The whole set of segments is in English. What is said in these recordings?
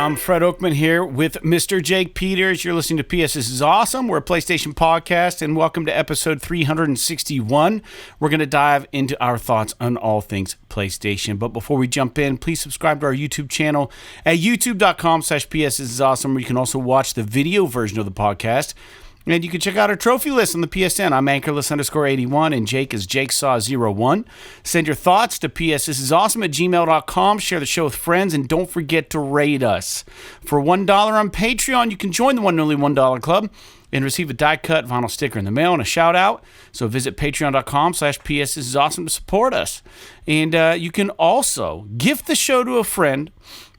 I'm Fred Oakman here with Mr. Jake Peters. You're listening to PS This Is Awesome. We're a PlayStation podcast, and welcome to episode 361. We're going to dive into our thoughts on all things PlayStation. But before we jump in, please subscribe to our YouTube channel at youtube.com/PS This Is Awesome, where you can also watch the video version of the podcast. And you can check out our trophy list on the PSN. I'm Anchorless_81, and Jake is JakeSaw01. Send your thoughts to psthisisawesome@gmail.com. Share the show with friends, and don't forget to rate us. For $1 on Patreon, you can join the one and only $1 club and receive a die-cut vinyl sticker in the mail and a shout-out. So visit patreon.com/psthisisawesome to support us. And you can also gift the show to a friend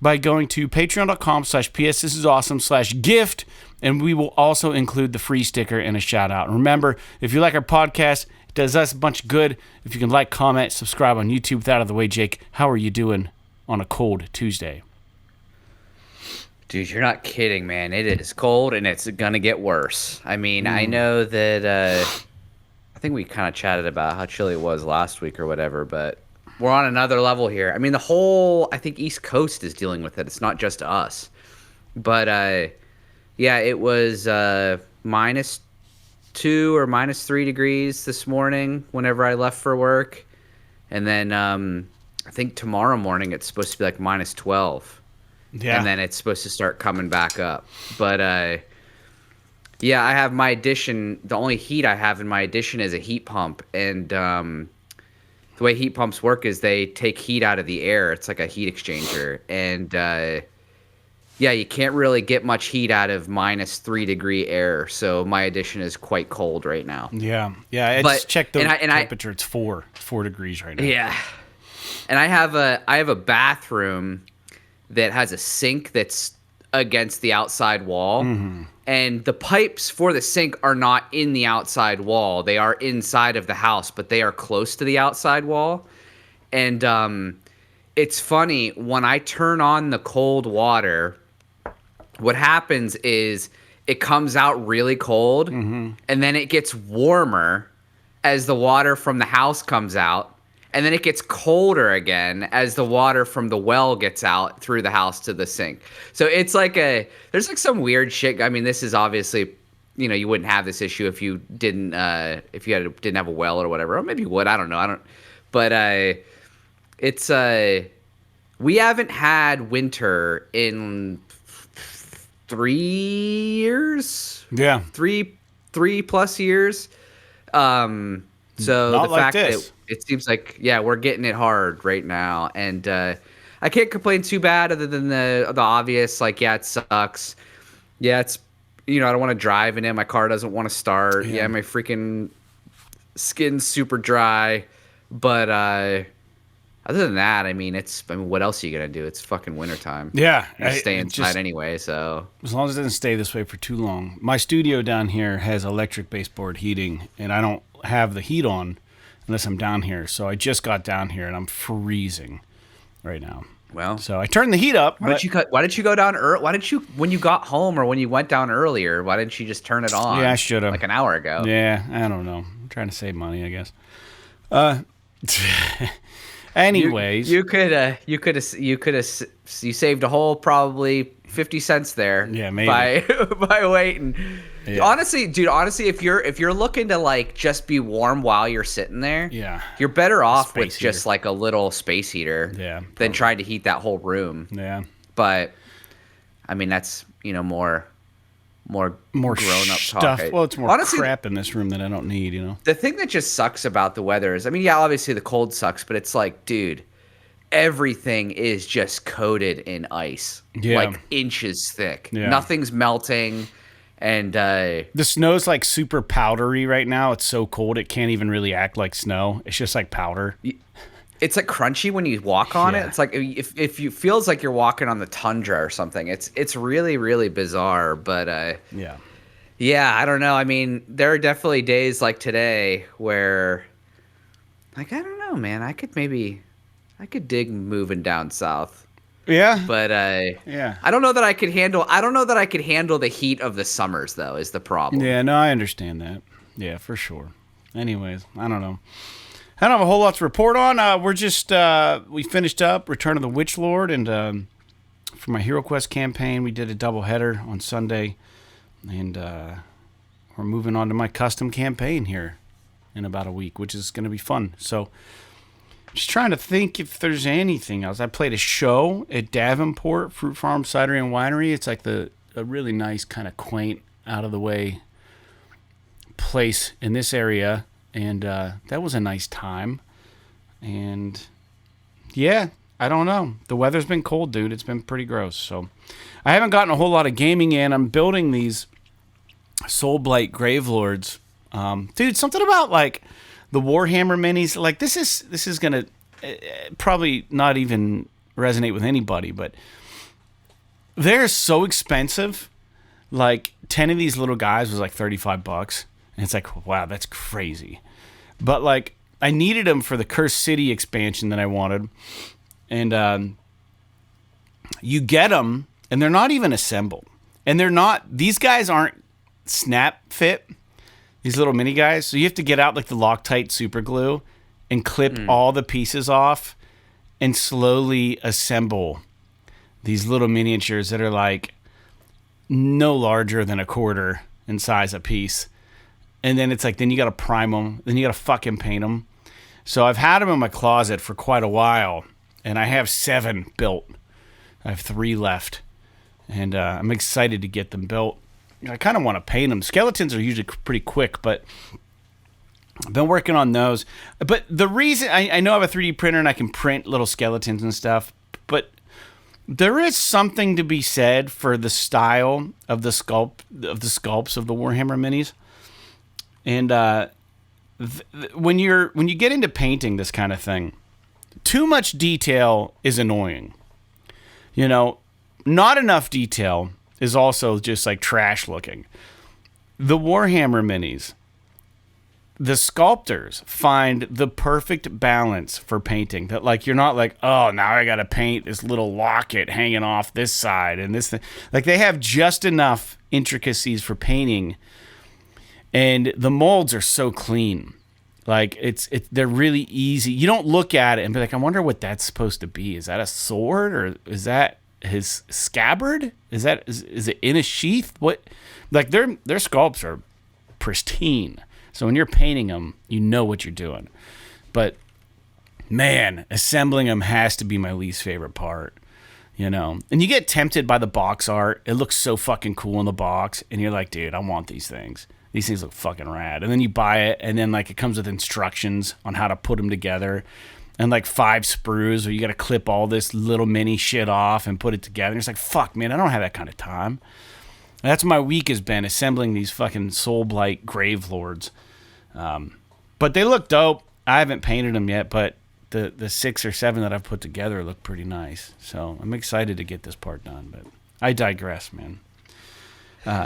by going to patreon.com/psthisisawesome/gift, and we will also include the free sticker and a shout-out. And remember, if you like our podcast, it does us a bunch of good. If you can like, comment, subscribe on YouTube. With that out of the way, Jake, how are you doing on a cold Tuesday? Dude, you're not kidding, man. It is cold, and it's going to get worse. I mean, I know that I think we kind of chatted about how chilly it was last week or whatever, but we're on another level here. I mean, the whole, I think, East Coast is dealing with it. It's not just us. But, yeah, it was -2 or -3 degrees this morning whenever I left for work. And then I think tomorrow morning it's supposed to be like -12. Yeah. And then it's supposed to start coming back up. But, yeah, I have my addition. The only heat I have in my addition is a heat pump. And the way heat pumps work is they take heat out of the air. It's like a heat exchanger. And, yeah, you can't really get much heat out of -3 degree air. So my addition is quite cold right now. Yeah. I just checked the temperature. It's 4 degrees right now. Yeah. And I have a bathroom that has a sink that's against the outside wall. Mm-hmm. And the pipes for the sink are not in the outside wall. They are inside of the house, but they are close to the outside wall. And it's funny, when I turn on the cold water, what happens is it comes out really cold, and then it gets warmer as the water from the house comes out. And then it gets colder again as the water from the well gets out through the house to the sink. So it's like there's like some weird shit. I mean, this is obviously, you wouldn't have this issue if you didn't didn't have a well or whatever. Or maybe you would. I don't know. But it's we haven't had winter in 3 years. Yeah. 3+ years. So Not the like fact this. that it seems like, yeah, we're getting it hard right now. And I can't complain too bad other than the obvious, like, yeah, it sucks. Yeah, it's, I don't want to drive in it. My car doesn't want to start. Yeah, my freaking skin's super dry. But other than that, I mean, what else are you going to do? It's fucking wintertime. Yeah. You stay inside anyway, so. As long as it doesn't stay this way for too long. My studio down here has electric baseboard heating, and I don't have the heat on unless I'm down here. So I just got down here, and I'm freezing right now. Well, so I turned the heat up. Why didn't you go down early? Why didn't you, when you got home or when you went down earlier, why didn't you just turn it on? Yeah, I should have. Like an hour ago. Yeah, I don't know. I'm trying to save money, I guess. Anyways, you saved a whole probably 50 cents there. Yeah, maybe by waiting. Yeah. Honestly, if you're looking to like just be warm while you're sitting there, yeah, you're better off with heater. Just like a little space heater, than trying to heat that whole room. Yeah, but I mean that's more grown up stuff. talk. Well, it's more crap in this room that I don't need. The thing that just sucks about the weather is, I mean, yeah, obviously the cold sucks, but it's like, dude, everything is just coated in ice, like inches thick. Yeah. Nothing's melting. And the snow's like super powdery right now. It's so cold it can't even really act like snow. It's just like powder. It's like crunchy when you walk on it. It's like if you feels like you're walking on the tundra or something. It's really, really bizarre. But yeah, I don't know. I mean, there are definitely days like today where, like, I don't know, man. I could dig moving down south. Yeah. But I don't know that I could handle the heat of the summers though, is the problem. Yeah, no, I understand that. Yeah, for sure. Anyways, I don't know. I don't have a whole lot to report on. We're just we finished up Return of the Witch Lord, and for my Hero Quest campaign. We did a double header on Sunday, and we're moving on to my custom campaign here in about a week, which is going to be fun. So just trying to think if there's anything else. I played a show at Davenport Fruit Farm Cidery and Winery. It's like a really nice kind of quaint, out of the way place in this area, and that was a nice time. And yeah, I don't know. The weather's been cold, dude. It's been pretty gross. So I haven't gotten a whole lot of gaming in. I'm building these Soulblight Gravelords. Dude, something about like the Warhammer minis, like this is gonna probably not even resonate with anybody, but they're so expensive. Like 10 of these little guys was like $35, and it's like, wow, that's crazy. But like I needed them for the Cursed City expansion that I wanted, and you get them, and they're not even assembled, and these guys aren't snap fit. These little mini guys. So you have to get out like the Loctite super glue and clip all the pieces off and slowly assemble these little miniatures that are like no larger than a quarter in size a piece. And then it's like, then you got to prime them. Then you got to fucking paint them. So I've had them in my closet for quite a while, and I have 7 built. I have 3 left, and I'm excited to get them built. I kind of want to paint them. Skeletons are usually pretty quick, but I've been working on those. But the reason I know I have a 3D printer and I can print little skeletons and stuff, but there is something to be said for the style of the sculpts of the Warhammer minis. And when you get into painting this kind of thing, too much detail is annoying. You know, not enough detail is also just like trash looking. The Warhammer minis, the sculptors find the perfect balance for painting, that like you're not like, oh, now I gotta paint this little locket hanging off this side and this thing. Like they have just enough intricacies for painting, and the molds are so clean. Like they're really easy. You don't look at it and be like, I wonder what that's supposed to be. Is that a sword, or is that his scabbard? Is it in a sheath? What? Like their sculpts are pristine. So when you're painting them, you know what you're doing. But man, assembling them has to be my least favorite part. You know, and you get tempted by the box art. It looks so fucking cool in the box, and you're like, dude, I want these things. These things look fucking rad. And then you buy it, and then like it comes with instructions on how to put them together. And like 5 sprues, or you got to clip all this little mini shit off and put it together. And it's like, fuck, man, I don't have that kind of time. And that's what my week has been, assembling these fucking Soulblight Gravelords. But they look dope. I haven't painted them yet, but the 6 or 7 that I've put together look pretty nice. So I'm excited to get this part done. But I digress, man.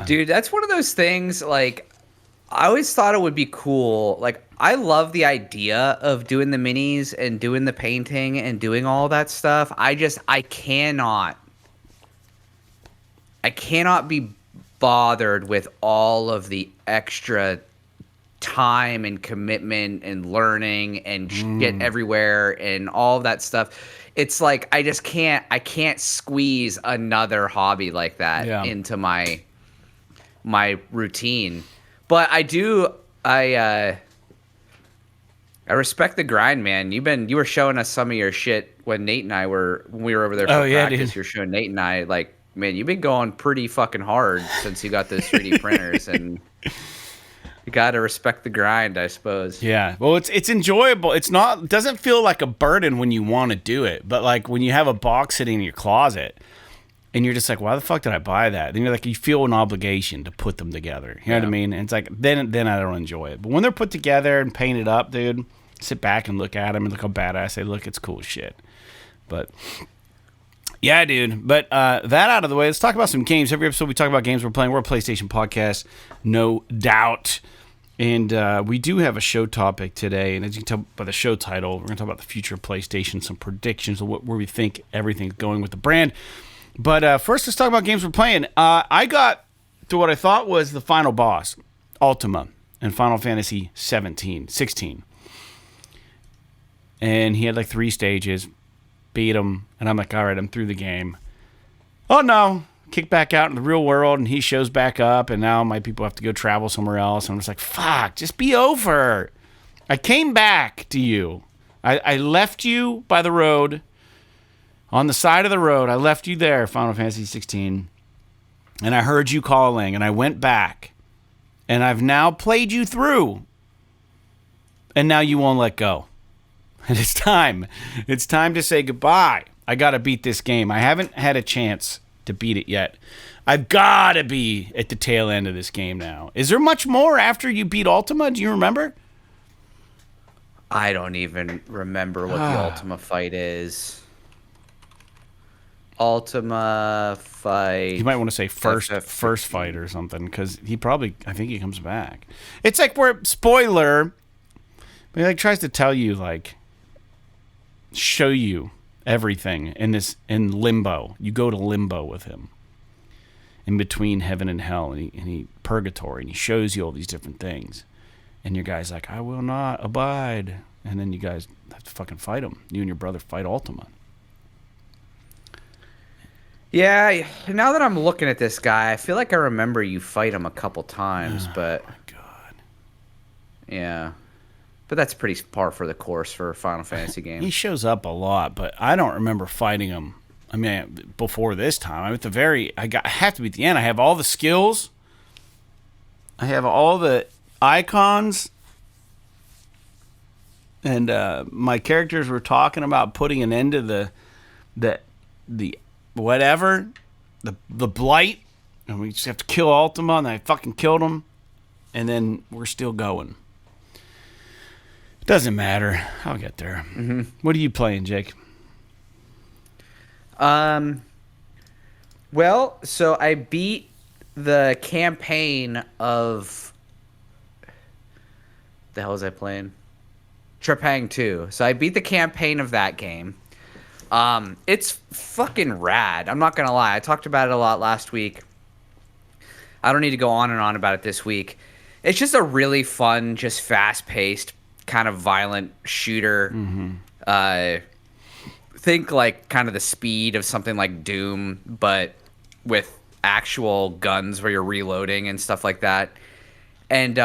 Dude, that's one of those things, like, I always thought it would be cool. Like, I love the idea of doing the minis and doing the painting and doing all that stuff. I cannot be bothered with all of the extra time and commitment and learning and shit everywhere and all of that stuff. It's like I can't squeeze another hobby like that into my routine. But I respect the grind, man. You were showing us some of your shit when we were over there for practice. You're showing Nate and I, like, man, you've been going pretty fucking hard since you got those 3D printers, and you got to respect the grind, I suppose. Yeah. Well, it's enjoyable. It doesn't feel like a burden when you want to do it, but like when you have a box sitting in your closet and you're just like, why the fuck did I buy that? Then you're like, you feel an obligation to put them together. You know what I mean? And it's like, then I don't enjoy it. But when they're put together and painted up, dude, sit back and look at them and look how badass they look. It's cool as shit. But yeah, dude. But that out of the way, let's talk about some games. Every episode we talk about games we're playing. We're a PlayStation podcast, no doubt. And we do have a show topic today. And as you can tell by the show title, we're going to talk about the future of PlayStation, some predictions of where we think everything's going with the brand. But first, let's talk about games we're playing. I got to what I thought was the final boss, Ultima, in Final Fantasy 16. And he had like 3 stages, beat him, and I'm like, all right, I'm through the game. oh no, kick back out in the real world, and he shows back up, and now my people have to go travel somewhere else. And I'm just like, fuck, just be over. I came back to you. I left you by the road, on the side of the road. I left you there, Final Fantasy XVI, and I heard you calling, and I went back, and I've now played you through, and now you won't let go. And it's time. It's time to say goodbye. I got to beat this game. I haven't had a chance to beat it yet. I've got to be at the tail end of this game now. Is there much more after you beat Ultima? Do you remember? I don't even remember what the Ultima fight is. Ultima fight. You might want to say first fight or something, because I think he comes back. It's like where, spoiler, but he like tries to tell you, like, show you everything in limbo. You go to limbo with him, in between heaven and hell, and he purgatory, and he shows you all these different things. And your guy's like, I will not abide. And then you guys have to fucking fight him. You and your brother fight Ultima. Yeah, now that I'm looking at this guy, I feel like I remember you fight him a couple times, but... Oh, my God. Yeah. But that's pretty par for the course for a Final Fantasy game. He shows up a lot, but I don't remember fighting him. I mean, before this time. I'm at the I have to be at the end. I have all the skills. I have all the icons, and my characters were talking about putting an end to the whatever, the blight, and we just have to kill Ultima, and I fucking killed him, and then we're still going. It doesn't matter. I'll get there. Mm-hmm. What are you playing, Jake? Well, so I beat the campaign of... The hell was I playing? Trepang 2. So I beat the campaign of that game. It's fucking rad. I'm not gonna lie. I talked about it a lot last week. I don't need to go on and on about it this week. It's just a really fun, just fast-paced, kind of violent shooter. Mm-hmm. Think like kind of the speed of something like Doom, but with actual guns where you're reloading and stuff like that. And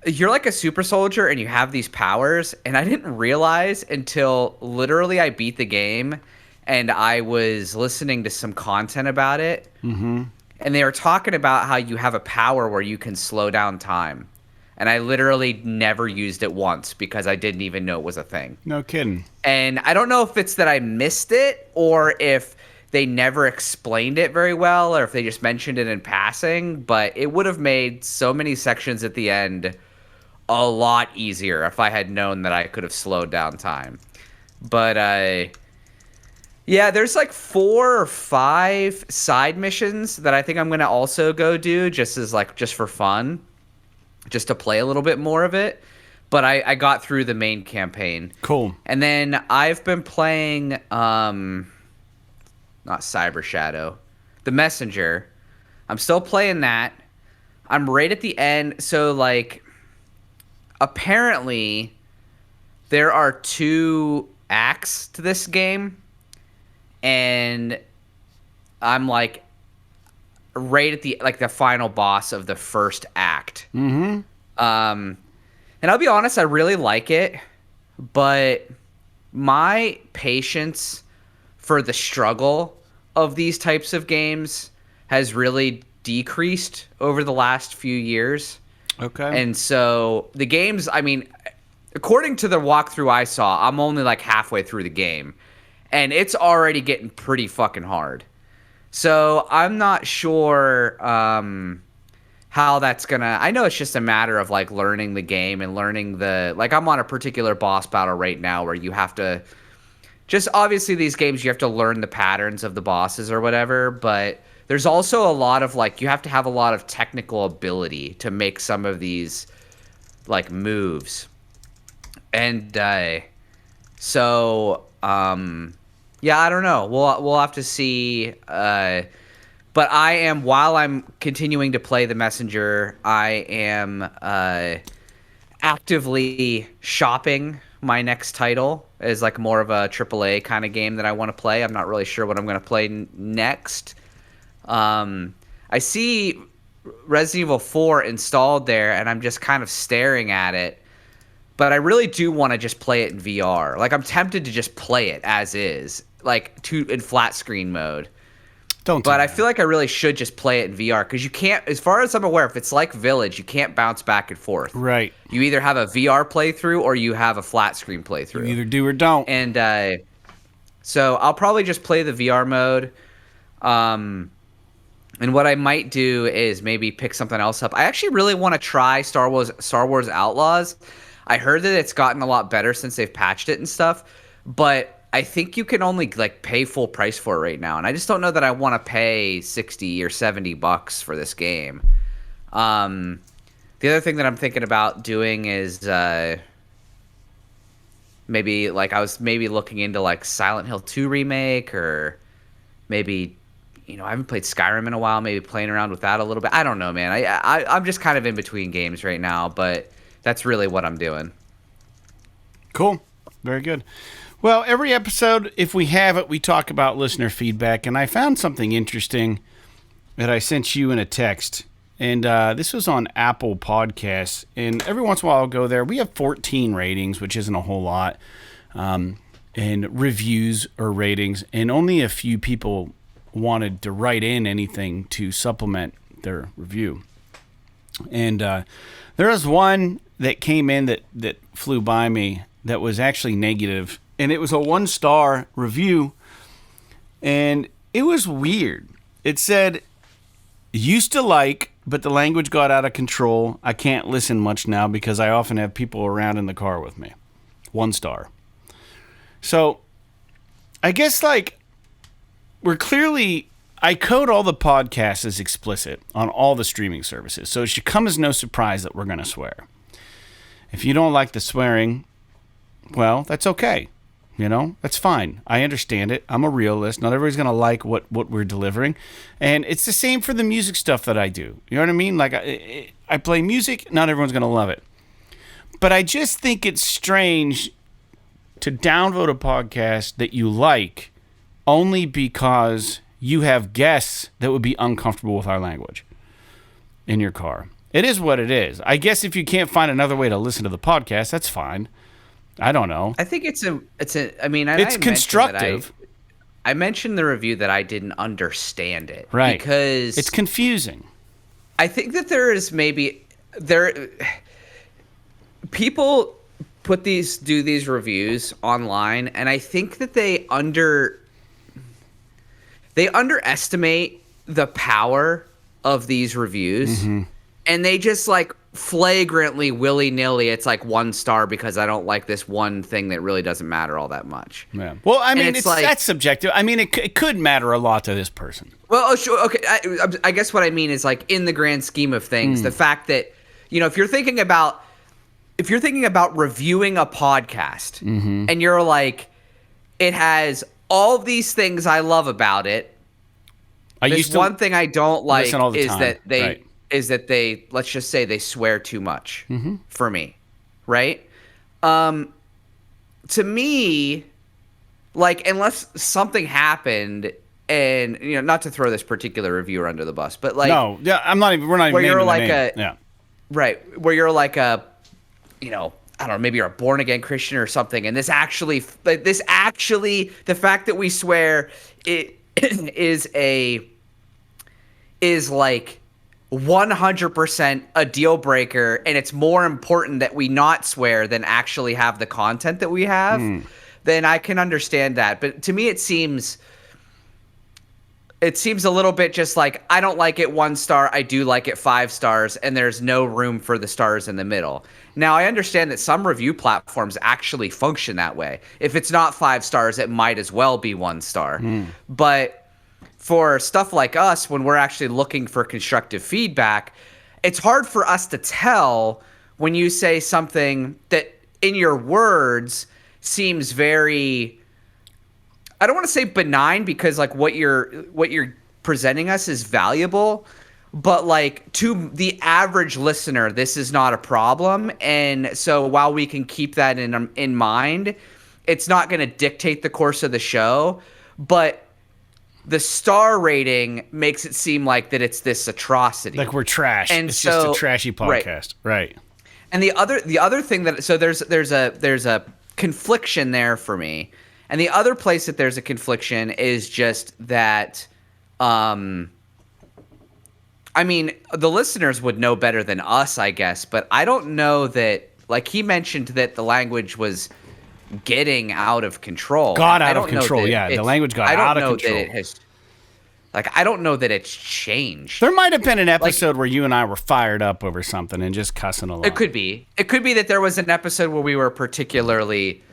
you're like a super soldier and you have these powers, and I didn't realize until literally I beat the game and I was listening to some content about it. Mm-hmm. And they were talking about how you have a power where you can slow down time. And I literally never used it once because I didn't even know it was a thing. No kidding. And I don't know if it's that I missed it or if they never explained it very well or if they just mentioned it in passing, but it would have made so many sections at the end a lot easier if I had known that I could have slowed down time. But yeah, there's like 4 or 5 side missions that I think I'm going to also go do just for fun, just to play a little bit more of it. But I got through the main campaign. Cool. And then I've been playing, not Cyber Shadow, The Messenger. I'm still playing that. I'm right at the end. So, like, apparently there are 2 acts to this game. And I'm, like, right at the final boss of the first act. Mm-hmm. And I'll be honest, I really like it, but my patience for the struggle of these types of games has really decreased over the last few years. Okay. And so the games, I mean, according to the walkthrough I saw, I'm only like halfway through the game, and it's already getting pretty fucking hard. So I'm not sure how that's gonna... I know it's just a matter of like learning the game and learning like I'm on a particular boss battle right now where you have to just... Obviously these games you have to learn the patterns of the bosses or whatever, but there's also a lot of like... You have to have a lot of technical ability to make some of these like moves. And so... yeah, I don't know. We'll have to see. But while I'm continuing to play The Messenger, I am actively shopping my next title as like more of a AAA kind of game that I want to play. I'm not really sure what I'm going to play next. I see Resident Evil 4 installed there, and I'm just kind of staring at it. But I really do want to just play it in VR. Like, I'm tempted to just play it as is, like in flat screen mode. But I feel like I really should just play it in VR because you can't, as far as I'm aware, if it's like Village, you can't bounce back and forth. Right. You either have a VR playthrough or you have a flat screen playthrough. You either do or don't. And so I'll probably just play the VR mode. And what I might do is maybe pick something else up. I actually really want to try Star Wars Outlaws. I heard that it's gotten a lot better since they've patched it and stuff, but I think you can only like pay full price for it right now, and I just don't know that I want to pay $60 or $70 for this game. The other thing that I'm thinking about doing is maybe like I was maybe looking into like Silent Hill 2 remake, or maybe, you know, I haven't played Skyrim in a while, maybe playing around with that a little bit. I don't know, man. I'm just kind of in between games right now, but that's really what I'm doing. Cool. Very good. Well, every episode, if we have it, we talk about listener feedback, and I found something interesting that I sent you in a text, and this was on Apple Podcasts, and every once in a while I'll go there. We have 14 ratings, which isn't a whole lot, and reviews or ratings, and only a few people wanted to write in anything to supplement their review. And there was one that came in that flew by me that was actually negative. And it was a 1-star review, and it was weird. It said, used to like, but the language got out of control. I can't listen much now because I often have people around in the car with me. 1 star. So, I guess, like, I code all the podcasts as explicit on all the streaming services, so it should come as no surprise that we're going to swear. If you don't like the swearing, well, that's okay. You know, that's fine. I understand it. I'm a realist. Not everybody's going to like what we're delivering. And it's the same for the music stuff that I do. You know what I mean? Like, I play music. Not everyone's going to love it. But I just think it's strange to downvote a podcast that you like only because you have guests that would be uncomfortable with our language in your car. It is what it is. I guess if you can't find another way to listen to the podcast, that's fine. I don't know. I think it's constructive. I mentioned the review that I didn't understand it. Right. Because it's confusing. I think that people do these reviews online, and I think that they underestimate the power of these reviews, and they just like flagrantly willy-nilly it's like 1 star because I don't like this one thing that really doesn't matter all that much. Yeah. Well, I mean, it's like, that's subjective. I mean, it could matter a lot to this person. Well, sure, okay. I guess what I mean is like in the grand scheme of things, the fact that, you know, if you're thinking about reviewing a podcast and you're like, it has all these things I love about it. One thing I don't like is that they let's just say they swear too much for me, right? To me, like, unless something happened, and, you know, not to throw this particular reviewer under the bus, but like, no, yeah, we're not even where you're like the name. right, where you're like a, you know, I don't know, maybe you're a born again Christian or something, and this actually, the fact that we swear it is like 100% a deal breaker, and it's more important that we not swear than actually have the content that we have, then I can understand that. But to me, it seems a little bit just like, I don't like it 1 star, I do like it 5 stars, and there's no room for the stars in the middle. Now, I understand that some review platforms actually function that way. If it's not 5 stars, it might as well be 1 star. But for stuff like us, when we're actually looking for constructive feedback, it's hard for us to tell when you say something that in your words seems very, I don't want to say benign, because like what you're presenting us is valuable, but like to the average listener, this is not a problem. And so while we can keep that in mind, it's not going to dictate the course of the show, but the star rating makes it seem like that it's this atrocity. Like we're trash. And it's so, just a trashy podcast. Right. And the other thing that, so there's a confliction there for me. And the other place that there's a confliction is just that, I mean, the listeners would know better than us, I guess, but I don't know that, like he mentioned that the language was getting out of control. Got out of control, yeah. The language got out of control. I don't know that it's changed. There might have been an episode where you and I were fired up over something and just cussing along. It could be. It could be that there was an episode where we were particularly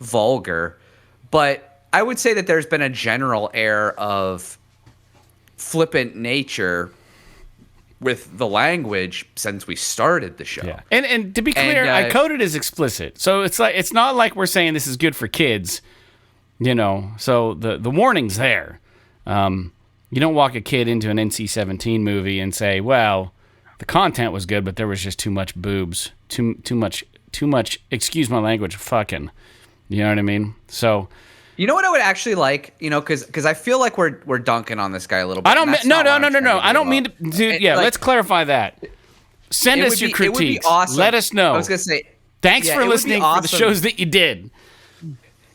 vulgar. But I would say that there's been a general air of flippant nature with the language since we started the show. Yeah. And to be clear, I coded as explicit. So it's not like we're saying this is good for kids, you know. So the warning's there. You don't walk a kid into an NC-17 movie and say, well, the content was good, but there was just too much boobs, too much, excuse my language, fucking. You know what I mean? So you know what I would actually like, you know, because I feel like we're dunking on this guy a little bit. No. I don't mean to, dude. Yeah, let's clarify that. Send us your critiques. It would be awesome. Let us know. I was gonna say, thanks for listening for the shows that you did.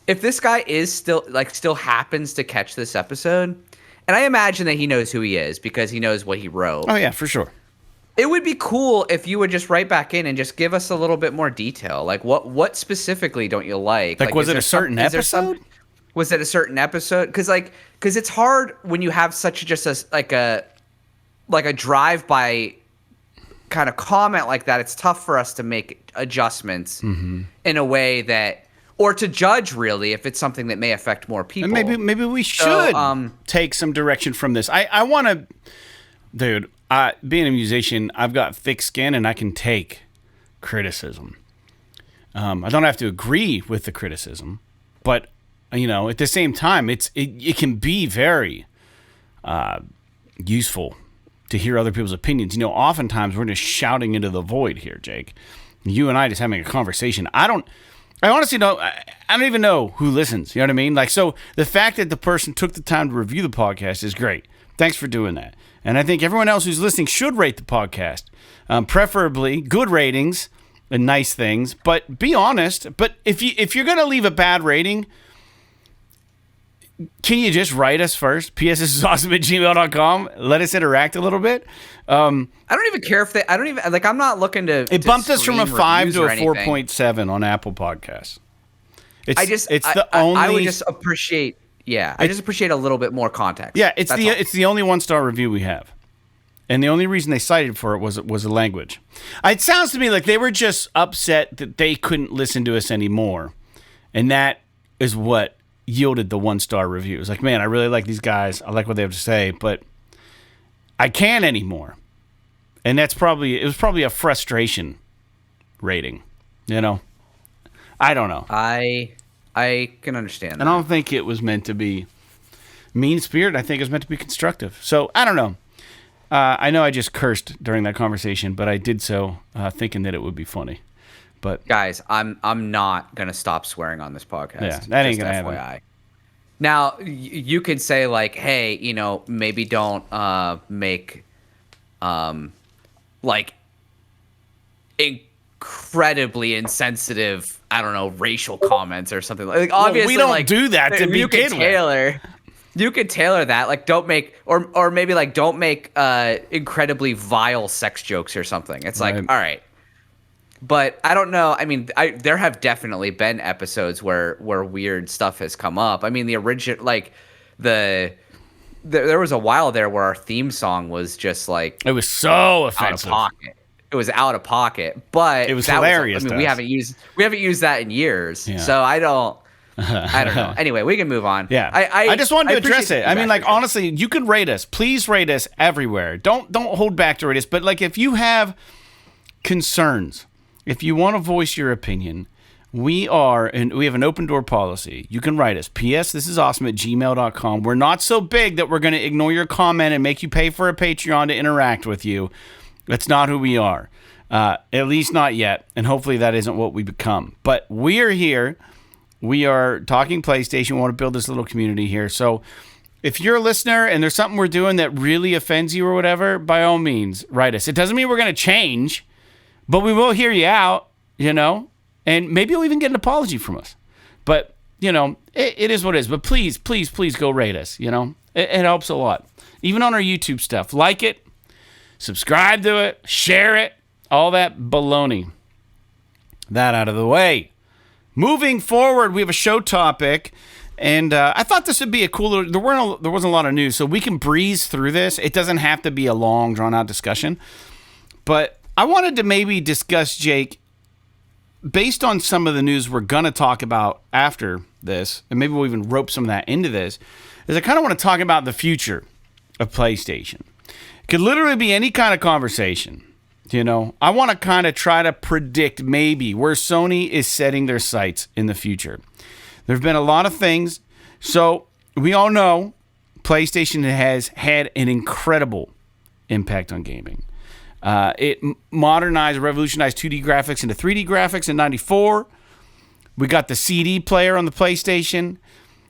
If this guy is still happens to catch this episode, and I imagine that he knows who he is because he knows what he wrote. Oh yeah, for sure. It would be cool if you would just write back in and just give us a little bit more detail. Like what specifically don't you like? Like was it a certain episode? Was it a certain episode? Because it's hard when you have such just a drive-by kind of comment like that. It's tough for us to make adjustments in a way that, or to judge really if it's something that may affect more people. And maybe we should take some direction from this. I want to, dude. Being a musician, I've got thick skin and I can take criticism. I don't have to agree with the criticism, but you know, at the same time, it can be very useful to hear other people's opinions. You know, oftentimes we're just shouting into the void here, Jake. You and I just having a conversation. I honestly don't. I don't even know who listens. You know what I mean? Like, so the fact that the person took the time to review the podcast is great. Thanks for doing that. And I think everyone else who's listening should rate the podcast, preferably good ratings and nice things. But be honest. But if you're gonna leave a bad rating, can you just write us first? pssisawesome@gmail.com. Let us interact a little bit. I don't even care if I'm not looking to. It bumped us from a 5 to a 4.7 on Apple Podcasts. I would just appreciate. Yeah, I just appreciate a little bit more context. Yeah, it's the only 1-star review we have, and the only reason they cited for it was the language. It sounds to me like they were just upset that they couldn't listen to us anymore, and that is what yielded the 1-star review. It's like, man, I really like these guys. I like what they have to say, but I can't anymore, and it was probably a frustration rating. You know, I don't know. I can understand that. I don't think it was meant to be mean-spirited. I think it was meant to be constructive. So, I don't know. I know I just cursed during that conversation, but I did so thinking that it would be funny. But guys, I'm not going to stop swearing on this podcast. Yeah, that ain't going to happen. Now, you could say, like, hey, you know, maybe don't make, like, incredibly insensitive, I don't know, racial comments or something like obviously we don't like, do that to begin with. You could tailor that, like don't make or maybe like don't make incredibly vile sex jokes or something. It's like, all right. But I don't know. I mean, there have definitely been episodes where weird stuff has come up. I mean, the original there was a while there where our theme song was just like it was so offensive. Out of pocket. It was out of pocket, but it was hilarious. We haven't used that in years, so I don't know. Anyway, we can move on. Yeah, I just wanted to address it. I mean, like honestly, you can rate us. Please rate us everywhere. Don't hold back to rate us. But like, if you have concerns, if you want to voice your opinion, we have an open door policy. You can write us, psthisisawesome@gmail.com. We're not so big that we're going to ignore your comment and make you pay for a Patreon to interact with you. That's not who we are. At least not yet. And hopefully that isn't what we become. But we are here. We are talking PlayStation. We want to build this little community here. So if you're a listener and there's something we're doing that really offends you or whatever, by all means, write us. It doesn't mean we're going to change, but we will hear you out, and maybe you'll even get an apology from us. But, it is what it is. But please, please, please go rate us, It helps a lot. Even on our YouTube stuff. Like it, subscribe to it, share it, all that baloney. That out of the way. Moving forward, we have a show topic, and I thought this would be a cooler. There wasn't a lot of news, so we can breeze through this. It doesn't have to be a long, drawn-out discussion. But I wanted to maybe discuss, Jake, based on some of the news we're going to talk about after this, and maybe we'll even rope some of that into this, is I kind of want to talk about the future of PlayStation. It could literally be any kind of conversation. I want to kind of try to predict maybe where Sony is setting their sights in the future. There have been a lot of things. So we all know PlayStation has had an incredible impact on gaming. It modernized, revolutionized 2D graphics into 3D graphics in '94. We got the CD player on the PlayStation.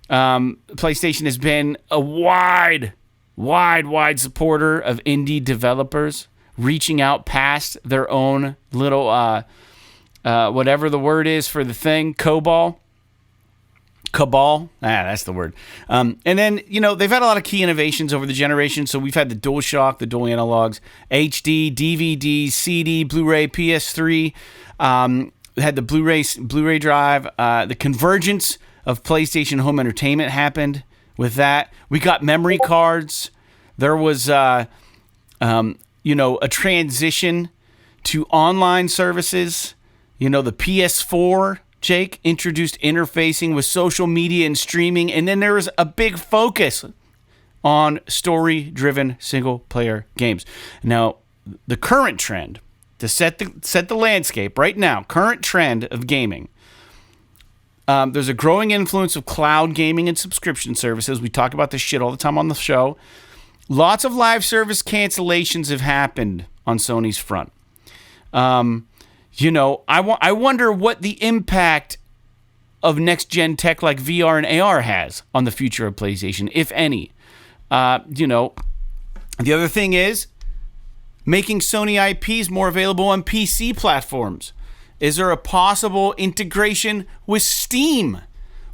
PlayStation has been a wide supporter of indie developers, reaching out past their own little, whatever the word is for the thing, cabal. That's the word. And then, they've had a lot of key innovations over the generation. So we've had the DualShock, the dual analogs, HD, DVD, CD, Blu-ray, PS3. We had the Blu-ray drive. The convergence of PlayStation home entertainment happened with that. We got memory cards. There was, a transition to online services. The PS4, Jake, introduced interfacing with social media and streaming. And then there was a big focus on story-driven single-player games. Now, the current trend, to set the landscape right now, current trend of gaming, there's a growing influence of cloud gaming and subscription services. We talk about this shit all the time on the show. Lots of live service cancellations have happened on Sony's front. I wonder what the impact of next-gen tech like VR and AR has on the future of PlayStation, if any. The other thing is making Sony IPs more available on PC platforms. Is there a possible integration with Steam?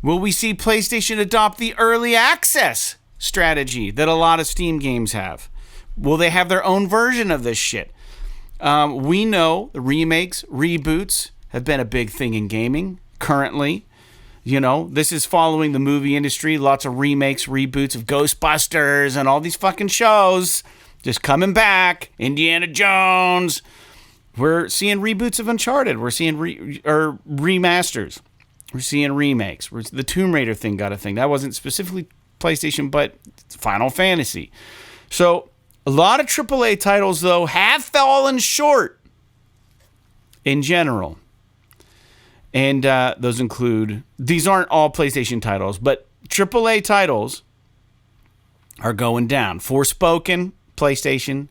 Will we see PlayStation adopt the early access strategy that a lot of Steam games have? Will they have their own version of this shit? We know the remakes, reboots have been a big thing in gaming currently. This is following the movie industry. Lots of remakes, reboots of Ghostbusters and all these fucking shows just coming back. Indiana Jones. We're seeing reboots of Uncharted. We're seeing remasters. We're seeing remakes. The Tomb Raider thing got a thing. That wasn't specifically PlayStation, but Final Fantasy. So a lot of AAA titles, though, have fallen short in general. And those include, these aren't all PlayStation titles, but AAA titles are going down. Forspoken, PlayStation.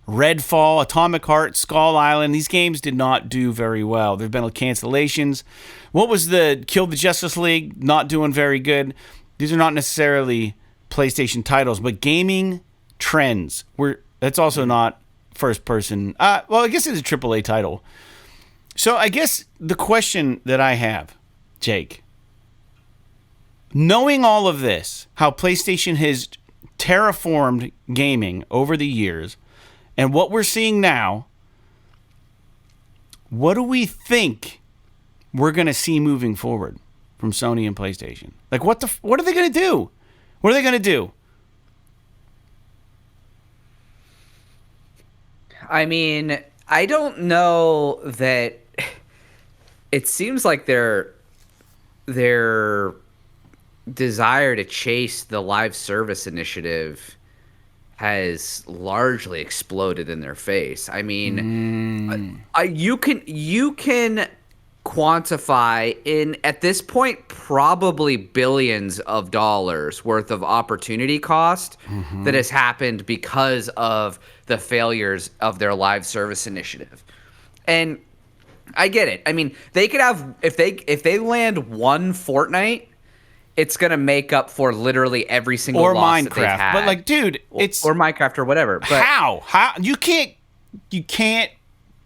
Redfall, Atomic Heart, Skull Island. These games did not do very well. There have been cancellations. What was the Kill the Justice League? Not doing very good. These are not necessarily PlayStation titles, but gaming trends. That's also not first person. Well, I guess it's a AAA title. So I guess the question that I have, Jake, knowing all of this, how PlayStation has terraformed gaming over the years, and what we're seeing now, what do we think we're going to see moving forward from Sony and PlayStation? Like, what are they going to do? What are they going to do? I mean, I don't know that it seems like their desire to chase the live service initiative has largely exploded in their face. I mean, you can quantify in, at this point, probably billions of dollars worth of opportunity cost that has happened because of the failures of their live service initiative. And I get it. I mean, they could have, if they land one Fortnite, it's gonna make up for literally every single or loss Minecraft. that they've had. But like, dude, it's or Minecraft or whatever. But how you can't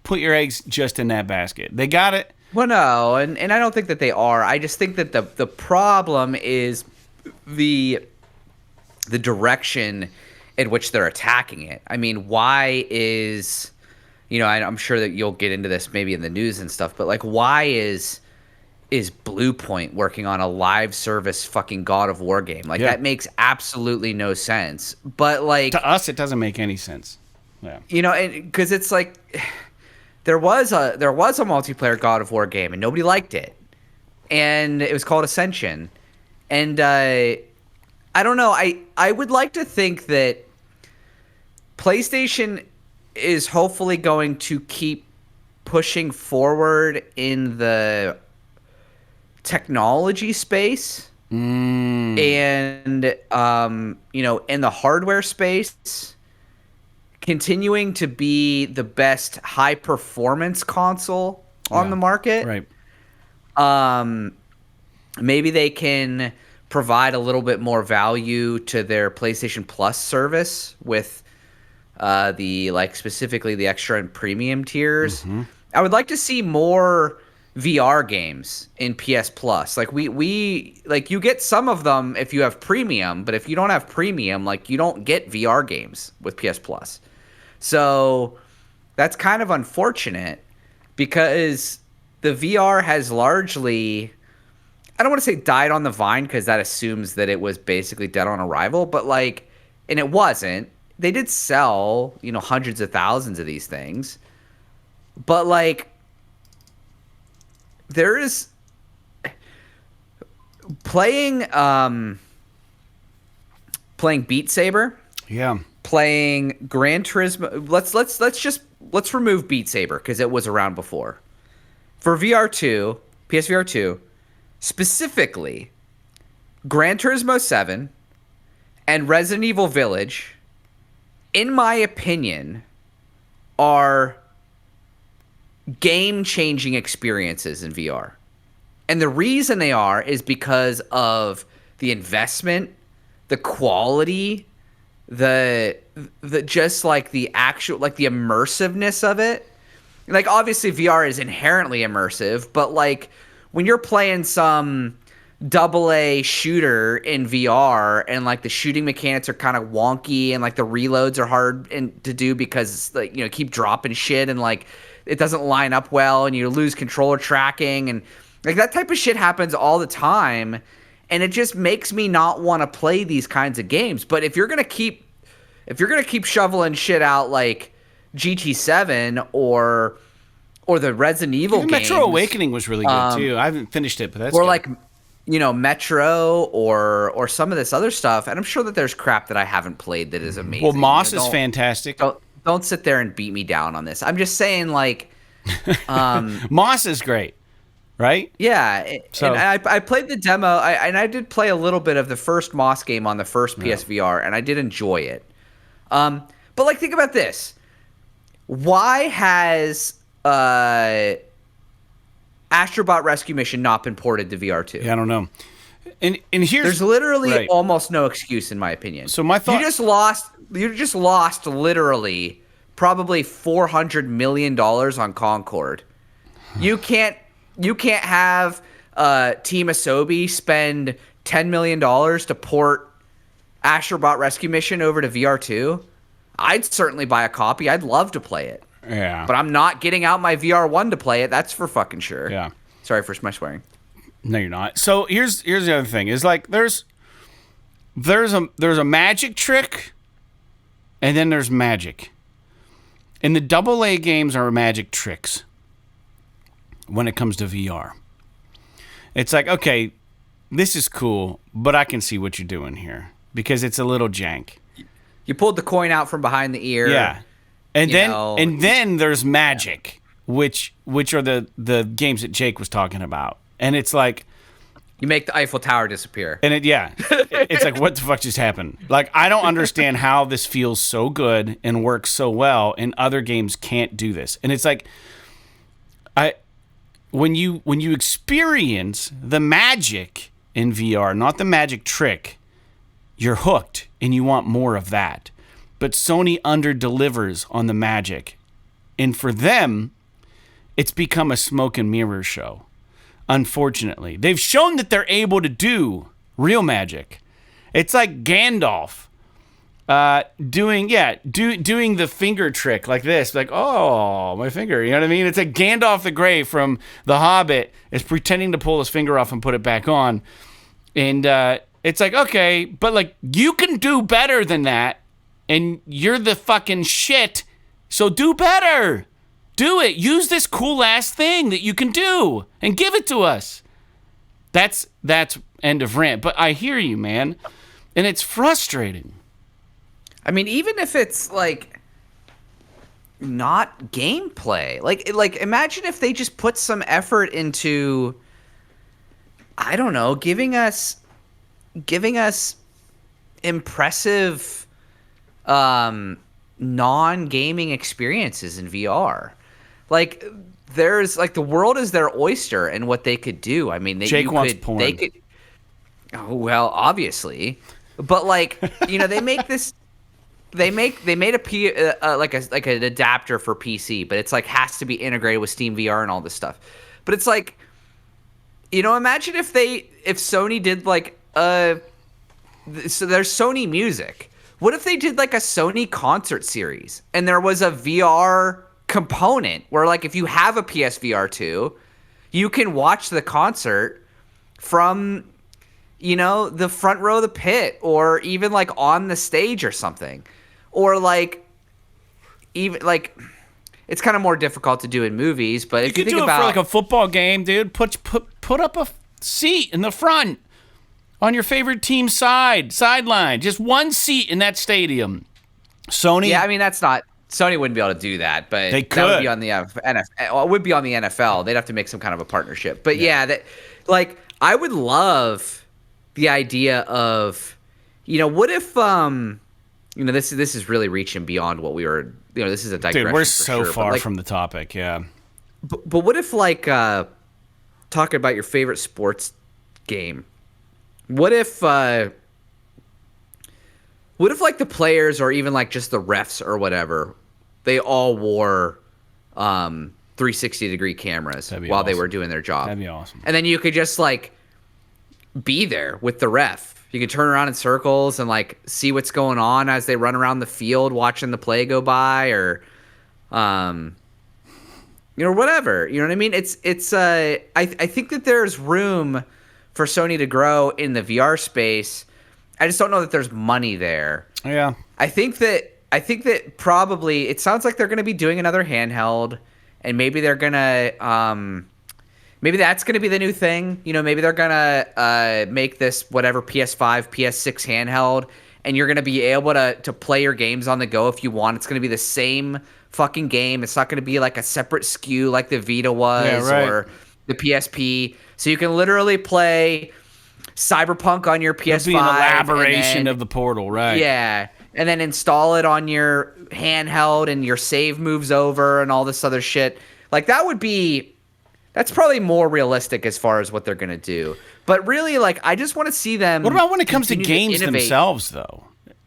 put your eggs just in that basket. They got it. Well, no, and I don't think that they are. I just think that the problem is the direction in which they're attacking it. I mean, why is, I'm sure that you'll get into this maybe in the news and stuff, but like, why is BluePoint working on a live service fucking God of War game? Like, that makes absolutely no sense. But like, to us, it doesn't make any sense. Yeah. Because it's like, there was a multiplayer God of War game and nobody liked it, and it was called Ascension. And I don't know. I would like to think that PlayStation is hopefully going to keep pushing forward in the technology space and in the hardware space, continuing to be the best high performance console on the market. Right. Maybe they can provide a little bit more value to their PlayStation Plus service with specifically the extra and premium tiers. I would like to see more VR games in PS Plus. Like we you get some of them if you have premium, but if you don't have premium, like, you don't get VR games with PS Plus. So that's kind of unfortunate because the VR has largely, I don't want to say died on the vine because that assumes that it was basically dead on arrival, but and it wasn't. They did sell, hundreds of thousands of these things. But there is playing Beat Saber. Yeah. Playing Gran Turismo. Let's remove Beat Saber because it was around before. For VR2, PSVR 2, specifically, Gran Turismo 7 and Resident Evil Village, in my opinion, are game-changing experiences in VR. And the reason they are is because of the investment, the quality, the just the actual, the immersiveness of it. Obviously VR is inherently immersive, but when you're playing some AA shooter in VR and the shooting mechanics are kind of wonky and the reloads are hard to do because keep dropping shit and it doesn't line up well and you lose controller tracking and that type of shit happens all the time, and it just makes me not want to play these kinds of games. But if you're gonna keep shoveling shit out like GT7 or the Resident Evil games, Metro Awakening was really good too. I haven't finished it, but that's good. Or Metro or some of this other stuff, and I'm sure that there's crap that I haven't played that is amazing. Well, Moss is fantastic. Don't sit there and beat me down on this. I'm just saying, Moss is great, right? Yeah. So, and I played the demo, and I did play a little bit of the first Moss game on the first PSVR, and I did enjoy it. But think about this: why has Astrobot Rescue Mission not been ported to VR2? Yeah, I don't know. And there's literally almost no excuse in my opinion. So my thought, you just lost literally probably $400 million on Concord. You can't have Team Asobi spend $10 million to port Astrobot Rescue Mission over to VR2. I'd certainly buy a copy. I'd love to play it. Yeah. But I'm not getting out my VR1 to play it. That's for fucking sure. Yeah. Sorry for my swearing. No, you're not. So here's the other thing: is there's a magic trick, and then there's magic. And the AA games are magic tricks when it comes to VR. It's okay, this is cool, but I can see what you're doing here because it's a little jank. You pulled the coin out from behind the ear. Yeah. And then there's magic, which are the games that Jake was talking about. And it's like, you make the Eiffel Tower disappear. and it's like, what the fuck just happened? Like, I don't understand how this feels so good and works so well, and other games can't do this. And it's like, when you experience the magic in VR, not the magic trick, you're hooked and you want more of that. But Sony under-delivers on the magic. And for them, it's become a smoke and mirror show. Unfortunately, they've shown that they're able to do real magic. It's like Gandalf doing the finger trick like this, like, oh, my finger. You know what I mean? It's like Gandalf the Grey from The Hobbit is pretending to pull his finger off and put it back on, and it's like, okay, but like, you can do better than that, and you're the fucking shit. So do better. Do it. Use this cool ass thing that you can do and give it to us. That's end of rant. But I hear you, man. And it's frustrating. I mean, even if it's like not gameplay, like imagine if they just put some effort into, I don't know, giving us impressive non-gaming experiences in VR. Like, there's like, the world is their oyster and what they could do. I mean, Jake wants porn. They could. Oh, well, obviously, but like, you know, they make this. They made like an adapter for PC, but it's like has to be integrated with Steam VR and all this stuff. But it's like, you know, imagine if Sony did like so there's Sony Music. What if they did like a Sony concert series and there was a VR component where, like, if you have a PSVR 2, you can watch the concert from, you know, the front row of the pit, or even like on the stage or something. Or like, even like, it's kind of more difficult to do in movies, but if you think about, for like a football game, dude, put up a seat in the front on your favorite team's sideline, just one seat in that stadium. Sony, yeah, I mean, Sony wouldn't be able to do that, but they could. That would be on the NFL. Well, it would be on the NFL. They'd have to make some kind of a partnership. But yeah, that, like, I would love the idea of, you know, what if you know, this is really reaching beyond what we were, you know, this is a digression. Dude, we're so sure, far like, from the topic, yeah. But what if, like, talking about your favorite sports game, what if like the players, or even like just the refs or whatever, they all wore 360-degree cameras while they were doing their job? That'd be awesome. And then you could just like be there with the ref. You could turn around in circles and like see what's going on as they run around the field, watching the play go by, or you know, whatever. You know what I mean? It's I think that there's room for Sony to grow in the VR space. I just don't know that there's money there. Yeah. I think that probably, it sounds like they're going to be doing another handheld, and maybe they're going to maybe that's going to be the new thing. You know, maybe they're going to make this whatever PS5, PS6 handheld, and you're going to be able to play your games on the go if you want. It's going to be the same fucking game. It's not going to be like a separate SKU like the Vita was, or the PSP. So you can literally play Cyberpunk on your PS5. It'll be an elaboration of the Portal, right? Yeah. And then install it on your handheld, and your save moves over and all this other shit. Like, that's probably more realistic as far as what they're going to do. But really, like, I just want to see them. What about when it comes to games themselves, though?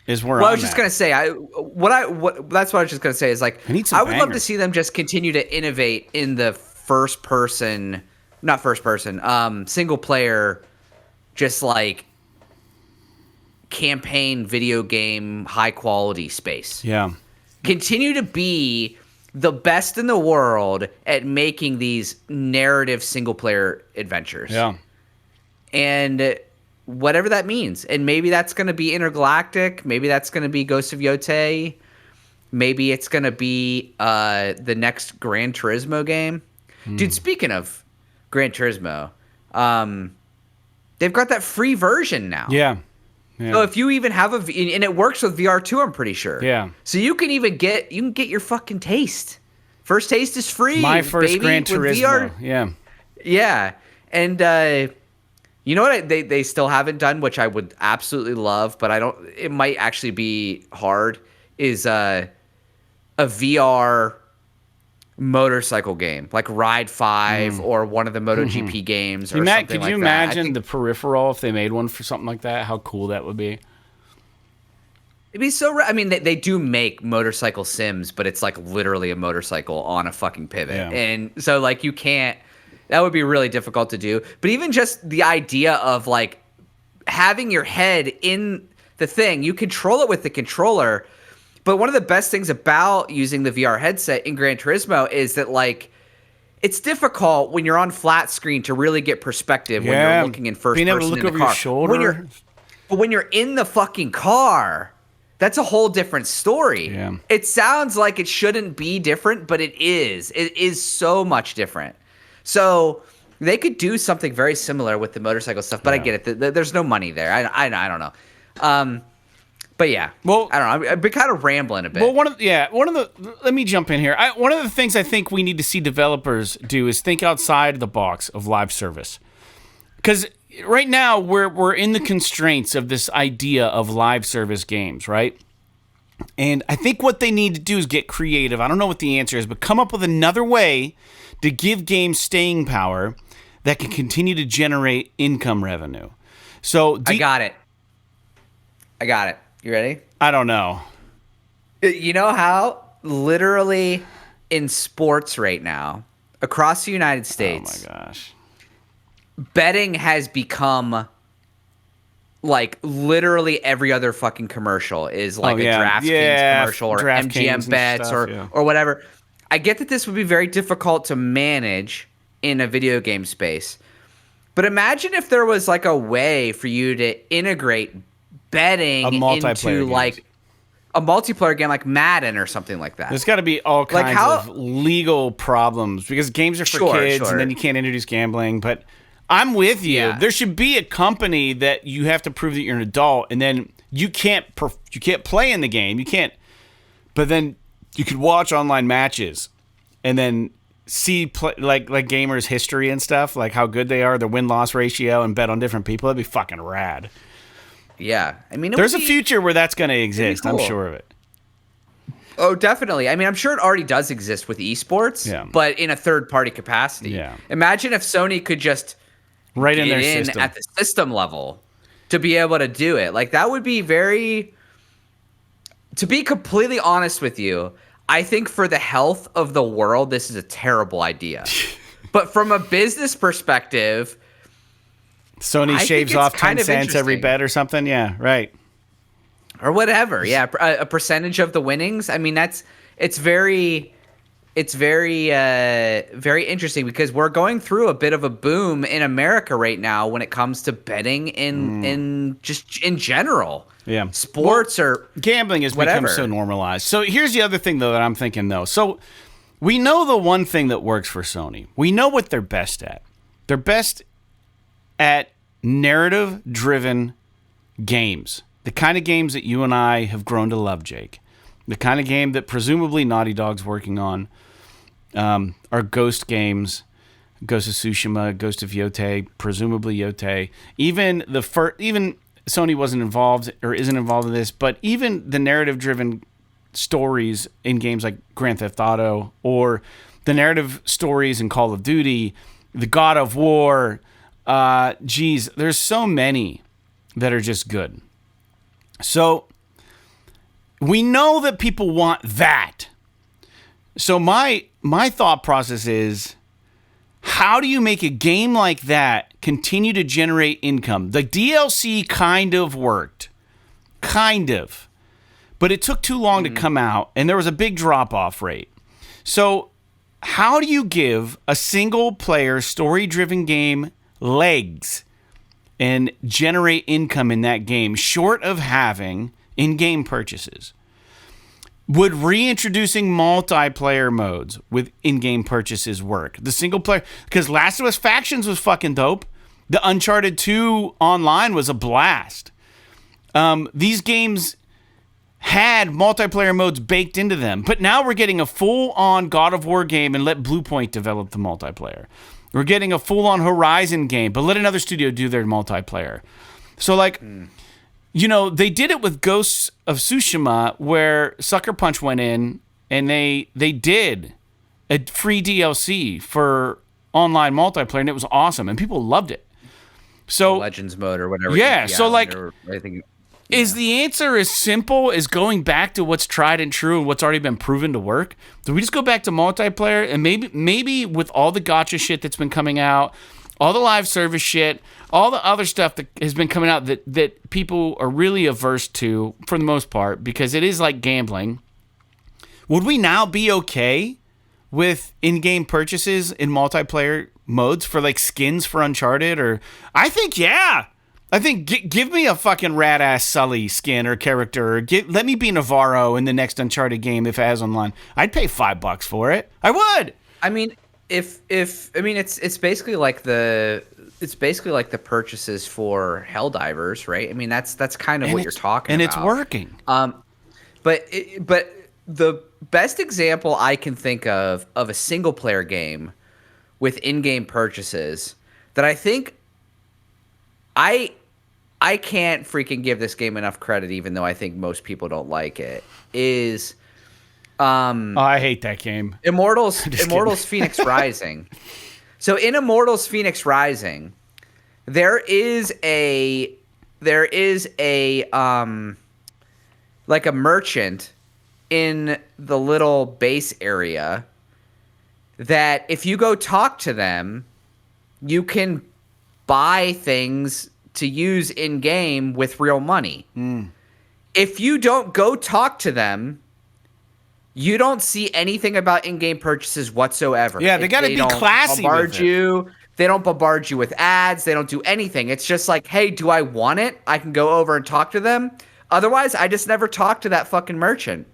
Is where I was just going to say, that's what I was just going to say is, like, I would love to see them just continue to innovate in the single player, just like campaign video game high quality space. Yeah. Continue to be the best in the world at making these narrative single player adventures. Yeah. And whatever that means. And maybe that's going to be Intergalactic. Maybe that's going to be Ghost of Yotei. Maybe it's going to be the next Gran Turismo game. Dude, speaking of Gran Turismo, they've got that free version now. Yeah. So if you even have and it works with VR too, I'm pretty sure. Yeah. So you can get your fucking taste. First taste is free. My first baby, Gran with Turismo. VR. Yeah. And you know what they still haven't done, which I would absolutely love, but it might actually be hard, is a VR motorcycle game, like Ride 5 or one of the MotoGP games or something like that. Could you imagine the peripheral if they made one for something like that? How cool that would be. It'd be so. I mean, they do make motorcycle sims, but it's like literally a motorcycle on a fucking pivot, and so like you can't. That would be really difficult to do. But even just the idea of like having your head in the thing, you control it with the controller. But one of the best things about using the VR headset in Gran Turismo is that like it's difficult when you're on flat screen to really get perspective when you're looking in first person in the car. Being able to look over your shoulder. But when you're in the fucking car, that's a whole different story. Yeah. It sounds like it shouldn't be different, but it is. It is so much different. So they could do something very similar with the motorcycle stuff, but I get it. There's no money there. I don't know. But yeah, well, I don't know. I've been kind of rambling a bit. Well, let me jump in here. One of the things I think we need to see developers do is think outside the box of live service. Because right now we're in the constraints of this idea of live service games, right? And I think what they need to do is get creative. I don't know what the answer is, but come up with another way to give games staying power that can continue to generate income revenue. So I got it. You ready? I don't know. You know how literally in sports right now across the United States, oh my gosh, betting has become like literally every other fucking commercial is like a DraftKings commercial or MGM bets stuff, or whatever. I get that this would be very difficult to manage in a video game space, but imagine if there was like a way for you to integrate betting into like a multiplayer game like Madden or something like that. There's got to be all kinds of legal problems because games are for kids and then you can't introduce gambling. But I'm with you. Yeah. There should be a company that you have to prove that you're an adult, and then you can't play in the game. You can't. But then you could watch online matches and then see like gamers' history and stuff, like how good they are, their win-loss ratio, and bet on different people. That'd be fucking rad. Yeah, I mean, there's a future where that's going to exist. Cool. I'm sure of it. Oh, definitely. I mean, I'm sure it already does exist with esports, but in a third-party capacity. Yeah. Imagine if Sony could just get in their system at the system level to be able to do it. Like that would be very. To be completely honest with you, I think for the health of the world, this is a terrible idea. But from a business perspective. Sony shaves off 10 cents every bet or something. Yeah, right. Or whatever. Yeah, a percentage of the winnings. I mean, it's very very interesting because we're going through a bit of a boom in America right now when it comes to betting in just in general. Yeah. Sports or gambling has become so normalized. So here's the other thing though that I'm thinking though. So we know the one thing that works for Sony. We know what they're best at. They're best at narrative-driven games. The kind of games that you and I have grown to love, Jake. The kind of game that presumably Naughty Dog's working on are Ghost games, Ghost of Tsushima, Ghost of Yotei, presumably Yotei. Even Sony wasn't involved or isn't involved in this, but even the narrative-driven stories in games like Grand Theft Auto or the narrative stories in Call of Duty, the God of War. There's so many that are just good. So we know that people want that. So my thought process is, how do you make a game like that continue to generate income? The DLC kind of worked. Kind of. But it took too long to come out, and there was a big drop-off rate. So how do you give a single-player, story-driven game legs and generate income in that game short of having in-game purchases? Would reintroducing multiplayer modes with in-game purchases work? The single player, because Last of Us Factions was fucking dope. The Uncharted 2 online was a blast. These games had multiplayer modes baked into them. But now we're getting a full-on God of War game and let BluePoint develop the multiplayer. We're getting a full-on Horizon game, but let another studio do their multiplayer. So, like, you know, they did it with Ghosts of Tsushima, where Sucker Punch went in and they did a free DLC for online multiplayer, and it was awesome, and people loved it. So Legends mode or whatever. Yeah, so like, I think, is the answer as simple as going back to what's tried and true and what's already been proven to work? Do we just go back to multiplayer, and maybe with all the gacha shit that's been coming out, all the live service shit, all the other stuff that has been coming out that people are really averse to for the most part, because it is like gambling, would we now be okay with in-game purchases in multiplayer modes for like skins for Uncharted? Or I think give me a fucking rad-ass Sully skin or character, or let me be Navarro in the next Uncharted game if it has online. I'd pay $5 for it. I would. I mean, it's basically like the purchases for Helldivers, right? I mean, that's kind of what you're talking and about. And it's working. But the best example I can think of a single player game with in-game purchases that I think I can't freaking give this game enough credit, even though I think most people don't like it, is I hate that game. Immortals Phoenix Rising. So in Immortals Phoenix Rising, there is a like a merchant in the little base area that if you go talk to them, you can buy things to use in game with real money. If you don't go talk to them, you don't see anything about in-game purchases whatsoever. Yeah, they got to be classy with it. They don't bombard you with ads. They don't do anything. It's just like, hey, do I want it? I can go over and talk to them. Otherwise, I just never talk to that fucking merchant.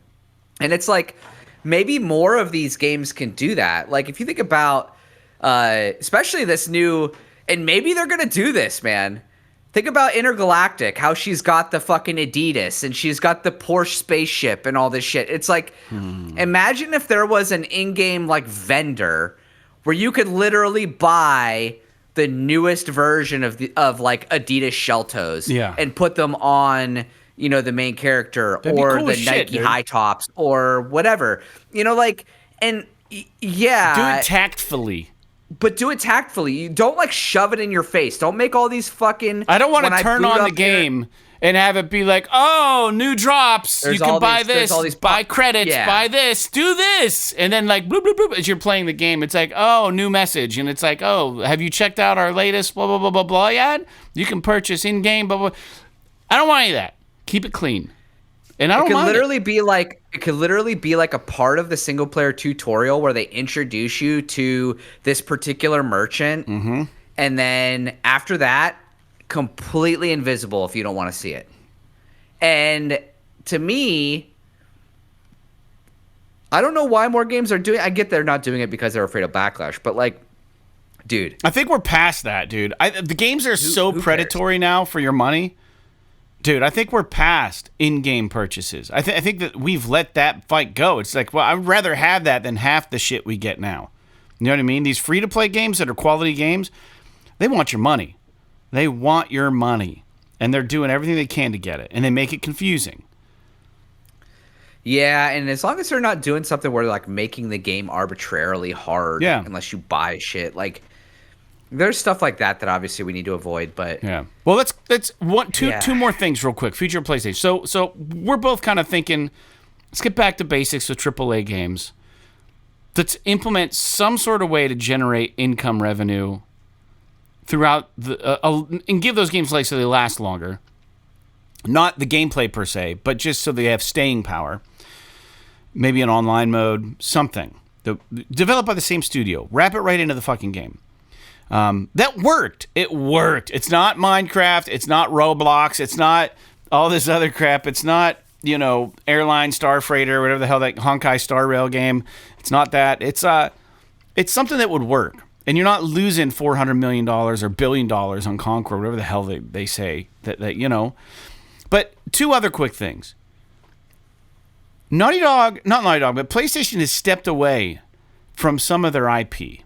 And it's like, maybe more of these games can do that. Like, if you think about, especially this new, and maybe they're going to do this, man. Think about Intergalactic, how she's got the fucking Adidas and she's got the Porsche spaceship and all this shit. It's like, imagine if there was an in-game like vendor where you could literally buy the newest version of like Adidas shell toes and put them on, you know, the main character. That'd or the Nike high tops or whatever, you know, like, and yeah. Do it tactfully. But do it tactfully. You don't like shove it in your face. Don't make all these fucking. I don't want to turn on the game and have it be like, oh, new drops. You can buy this, buy credits, buy this, do this. And then like, bloop, bloop, bloop, as you're playing the game, it's like, oh, new message. And it's like, oh, have you checked out our latest blah, blah, blah, blah, blah yet? You can purchase in-game, blah, blah. I don't want any of that. Keep it clean. And I don't mind it could literally be like a part of the single player tutorial where they introduce you to this particular merchant, and then after that, completely invisible if you don't want to see it. And to me, I don't know why more games are doing. I get they're not doing it because they're afraid of backlash, but like, dude, I think we're past that, dude. The games are so predatory now for your money. Dude, I think we're past in-game purchases. I think that we've let that fight go. It's like, well, I'd rather have that than half the shit we get now. You know what I mean? These free-to-play games that are quality games, they want your money. They want your money. And they're doing everything they can to get it. And they make it confusing. Yeah, and as long as they're not doing something where they're like making the game arbitrarily hard unless you buy shit, like... There's stuff like that obviously we need to avoid, but yeah. Well, let's two more things real quick. Future of PlayStation. So we're both kind of thinking, let's get back to basics with AAA games. Let's implement some sort of way to generate income revenue throughout the and give those games legs so they last longer. Not the gameplay per se, but just so they have staying power. Maybe an online mode, something. Developed by the same studio. Wrap it right into the fucking game. That worked. It worked. It's not Minecraft. It's not Roblox. It's not all this other crap. It's not, you know, Airline Star Freighter, whatever the hell that Honkai Star Rail game. It's not that. It's something that would work. And you're not losing $400 million or $1 billion on Conquer, whatever the hell they say that you know. But two other quick things. not Naughty Dog, but PlayStation has stepped away from some of their IP.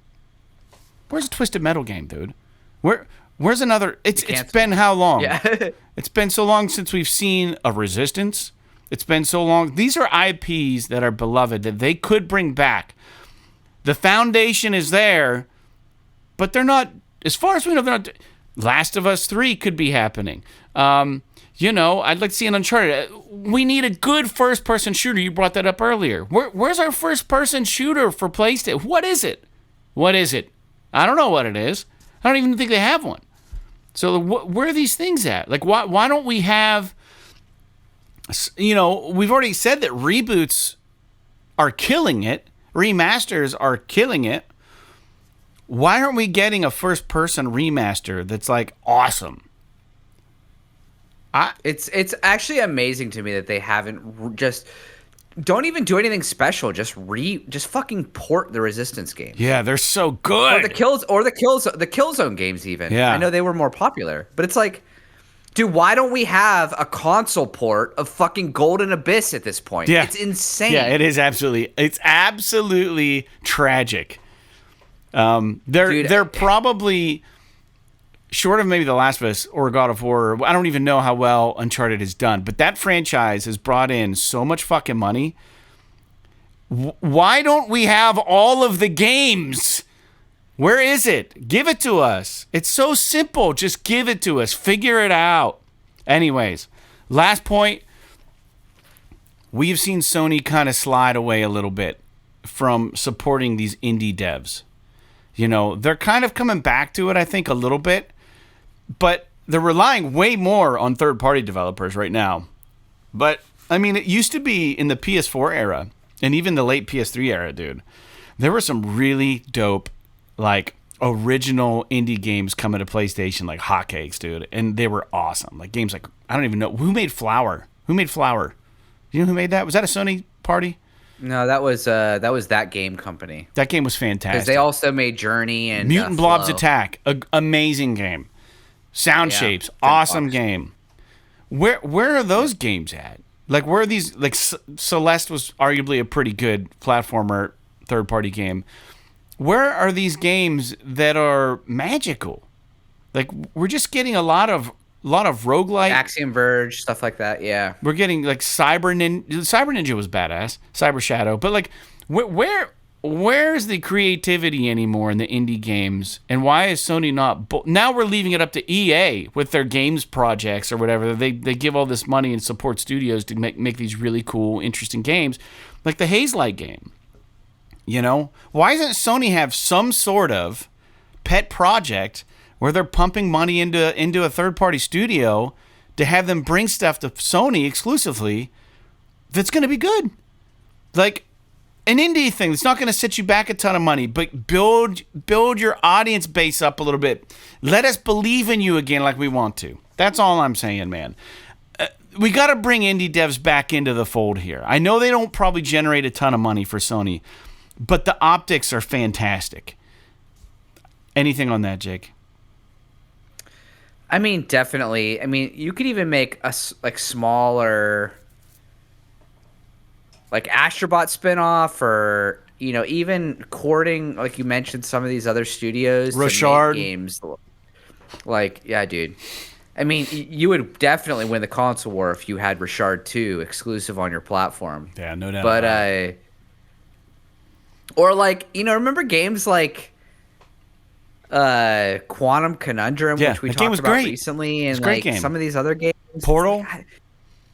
Where's a Twisted Metal game, dude? Where's another? It's been how long? Yeah. It's been so long since we've seen a Resistance. It's been so long. These are IPs that are beloved that they could bring back. The foundation is there, but they're not, as far as we know, they're not. Last of Us 3 could be happening. You know, I'd like to see an Uncharted. We need a good first-person shooter. You brought that up earlier. Where's our first-person shooter for PlayStation? What is it? What is it? I don't know what it is. I don't even think they have one. So where are these things at? Like, why don't we have... You know, we've already said that reboots are killing it. Remasters are killing it. Why aren't we getting a first-person remaster that's, like, awesome? It's actually amazing to me that they haven't don't even do anything special. Just fucking port the Resistance games. Yeah, they're so good. Or the Killzone games even. Yeah. I know they were more popular, but it's like, dude, why don't we have a console port of fucking Golden Abyss at this point? Yeah. It's insane. Yeah, it's absolutely tragic. They're probably, short of maybe The Last of Us or God of War, I don't even know how well Uncharted has done, but that franchise has brought in so much fucking money. Why don't we have all of the games? Where is it? Give it to us. It's so simple. Just give it to us. Figure it out. Anyways, last point. We've seen Sony kind of slide away a little bit from supporting these indie devs. You know, they're kind of coming back to it, I think, a little bit. But they're relying way more on third-party developers right now. But, I mean, it used to be in the PS4 era, and even the late PS3 era, dude. There were some really dope, like, original indie games coming to PlayStation like hotcakes, dude. And they were awesome. Like, games like, I don't even know. Who made Flower? You know who made that? Was that a Sony party? No, that was that game company. That game was fantastic. Because they also made Journey and Mutant Blob's Flow. Attack. Amazing game. Sound Shapes. Awesome game. Where are those games at? Like, where are these? Like, Celeste was arguably a pretty good platformer third-party game. Where are these games that are magical? Like, we're just getting a lot of roguelike. Axiom Verge, stuff like that, yeah. We're getting, like, Cyber Ninja was badass. Cyber Shadow. But, like, where's the creativity anymore in the indie games? And why is Sony not... now we're leaving it up to EA with their games projects or whatever. They give all this money and support studios to make these really cool, interesting games. Like the Hazelight game. You know? Why doesn't Sony have some sort of pet project where they're pumping money into a third-party studio to have them bring stuff to Sony exclusively that's going to be good? Like... an indie thing that's not going to set you back a ton of money, but build your audience base up a little bit. Let us believe in you again like we want to. That's all I'm saying, man. We got to bring indie devs back into the fold here. I know they don't probably generate a ton of money for Sony, but the optics are fantastic. Anything on that, Jake? I mean, definitely. I mean, you could even make a smaller... like Astrobot spinoff, or even courting, like you mentioned, some of these other studios Rochard to make games. Like, yeah, dude. I mean, you would definitely win the console war if you had Rochard 2 exclusive on your platform. Yeah, no doubt. But or like remember games like Quantum Conundrum, which we talked about recently, and like some of these other games. Portal.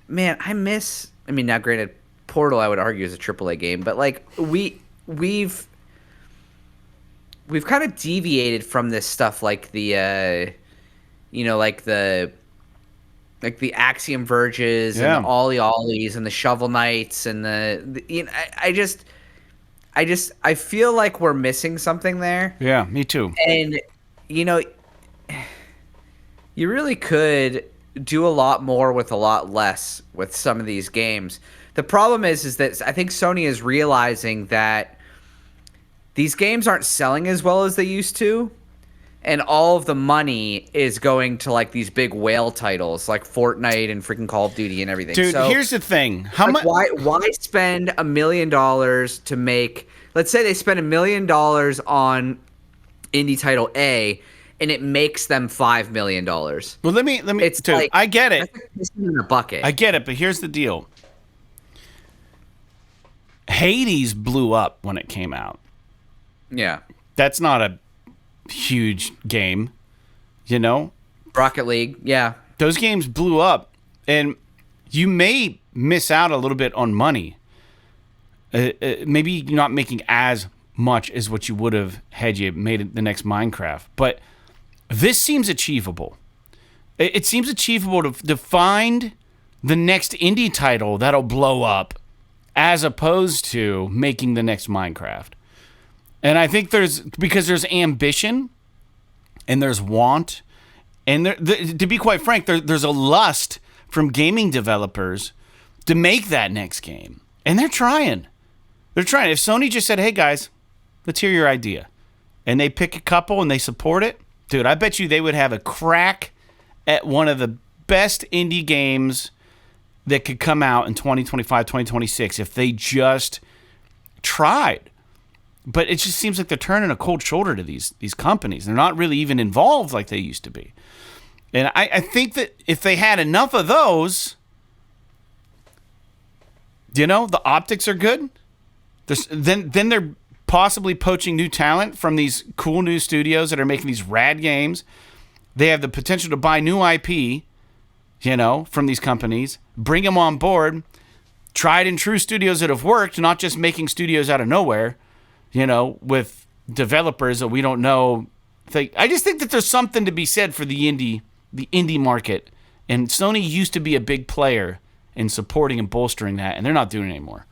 Man, I miss. I mean, now granted. Portal, I would argue, is a AAA game, but like we've kind of deviated from this stuff, like the like the Axiom Verges and the Ollie Ollies and the Shovel Knights and I feel like we're missing something there. Yeah, me too. And you really could do a lot more with a lot less with some of these games. The problem is that I think Sony is realizing that these games aren't selling as well as they used to, and all of the money is going to like these big whale titles like Fortnite and freaking Call of Duty and everything. Dude, so, here's the thing. How much? Why spend $1 million to make? Let's say they spend $1 million on indie title A, and it makes them $5 million. Well, let me. It's dude, like, I get it. That's like in a bucket. I get it, but here's the deal. Hades blew up when it came out. Yeah. That's not a huge game, you know? Rocket League, yeah. Those games blew up, and you may miss out a little bit on money. Maybe you're not making as much as what you would have had you made it the next Minecraft, but this seems achievable. It seems achievable to find the next indie title that'll blow up as opposed to making the next Minecraft. And I think because there's ambition and there's want, and to be quite frank, there's a lust from gaming developers to make that next game. And they're trying. They're trying. If Sony just said, hey guys, let's hear your idea, and they pick a couple and they support it, dude, I bet you they would have a crack at one of the best indie games that could come out in 2025, 2026 if they just tried. But it just seems like they're turning a cold shoulder to these companies. They're not really even involved like they used to be. And I think that if they had enough of those, you know, the optics are good. Then they're possibly poaching new talent from these cool new studios that are making these rad games. They have the potential to buy new IP, you know, from these companies, bring them on board, tried and true studios that have worked, not just making studios out of nowhere, you know, with developers that we don't know. I just think that there's something to be said for the indie market. And Sony used to be a big player in supporting and bolstering that, and they're not doing it anymore.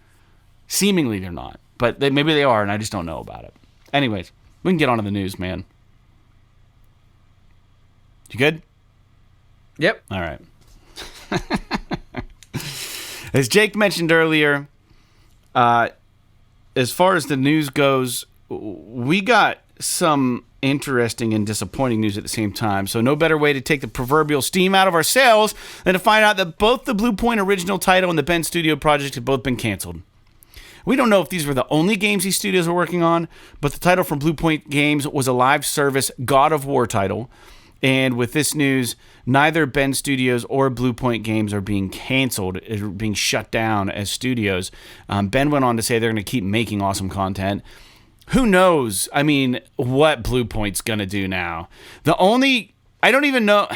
Seemingly they're not, but maybe they are, and I just don't know about it. Anyways, we can get on to the news, man. You good? Yep. All right. As Jake mentioned earlier, as far as the news goes, we got some interesting and disappointing news at the same time. So no better way to take the proverbial steam out of our sails than to find out that both the BluePoint original title and the Bend Studio project have both been canceled. We don't know if these were the only games these studios were working on, but the title from BluePoint Games was a live service God of War title. And with this news, neither Bend Studios or BluePoint Games are being canceled, are being shut down as studios. Ben went on to say they're going to keep making awesome content. Who knows? I mean, what BluePoint's going to do now? I don't even know.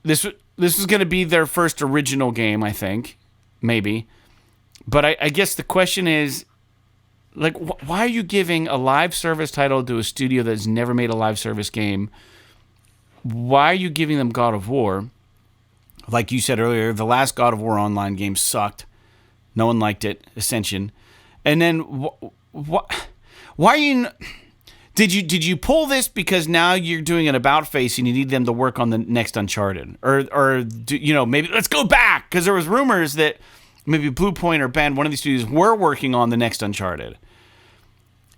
This is going to be their first original game, I think, maybe. But I guess the question is, like, why are you giving a live service title to a studio that's never made a live service game? Why are you giving them God of War? Like you said earlier, the last God of War online game sucked. No one liked it. Ascension. And then why are you? Did you pull this because now you're doing an about face and you need them to work on the next Uncharted, or maybe let's go back because there was rumors that maybe BluePoint or Bend, one of these studios, were working on the next Uncharted.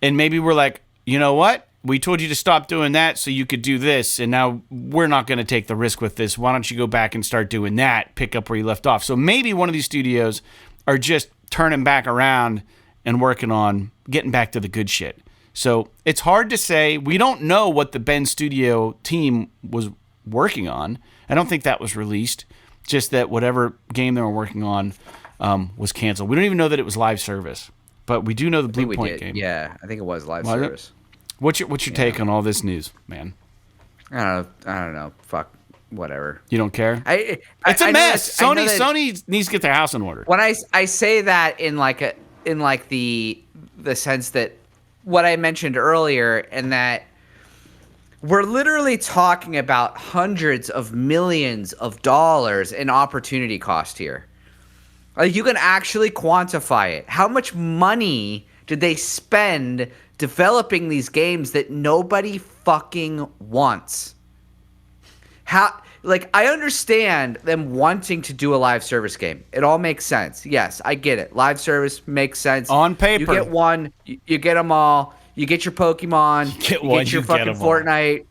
And maybe we're like, you know what? We told you to stop doing that so you could do this, and now we're not going to take the risk with this. Why don't you go back and start doing that, pick up where you left off? So maybe one of these studios are just turning back around and working on getting back to the good shit. So it's hard to say. We don't know what the Bend Studio team was working on. I don't think that was released. Just that whatever game they were working on was canceled. We don't even know that it was live service. But we do know the BluePoint game. Yeah, I think it was live service. What's your take on all this news, man? I don't know. Fuck, whatever. You don't care? It's a mess. Sony needs to get their house in order. When I say that in the sense that what I mentioned earlier, and that we're literally talking about hundreds of millions of dollars in opportunity cost here. Like, you can actually quantify it. How much money did they spend developing these games that nobody fucking wants? I understand them wanting to do a live service game. It all makes sense. Yes, I get it. Live service makes sense. On paper. You get one, you get them all. You get your Pokemon, you get your fucking Fortnite.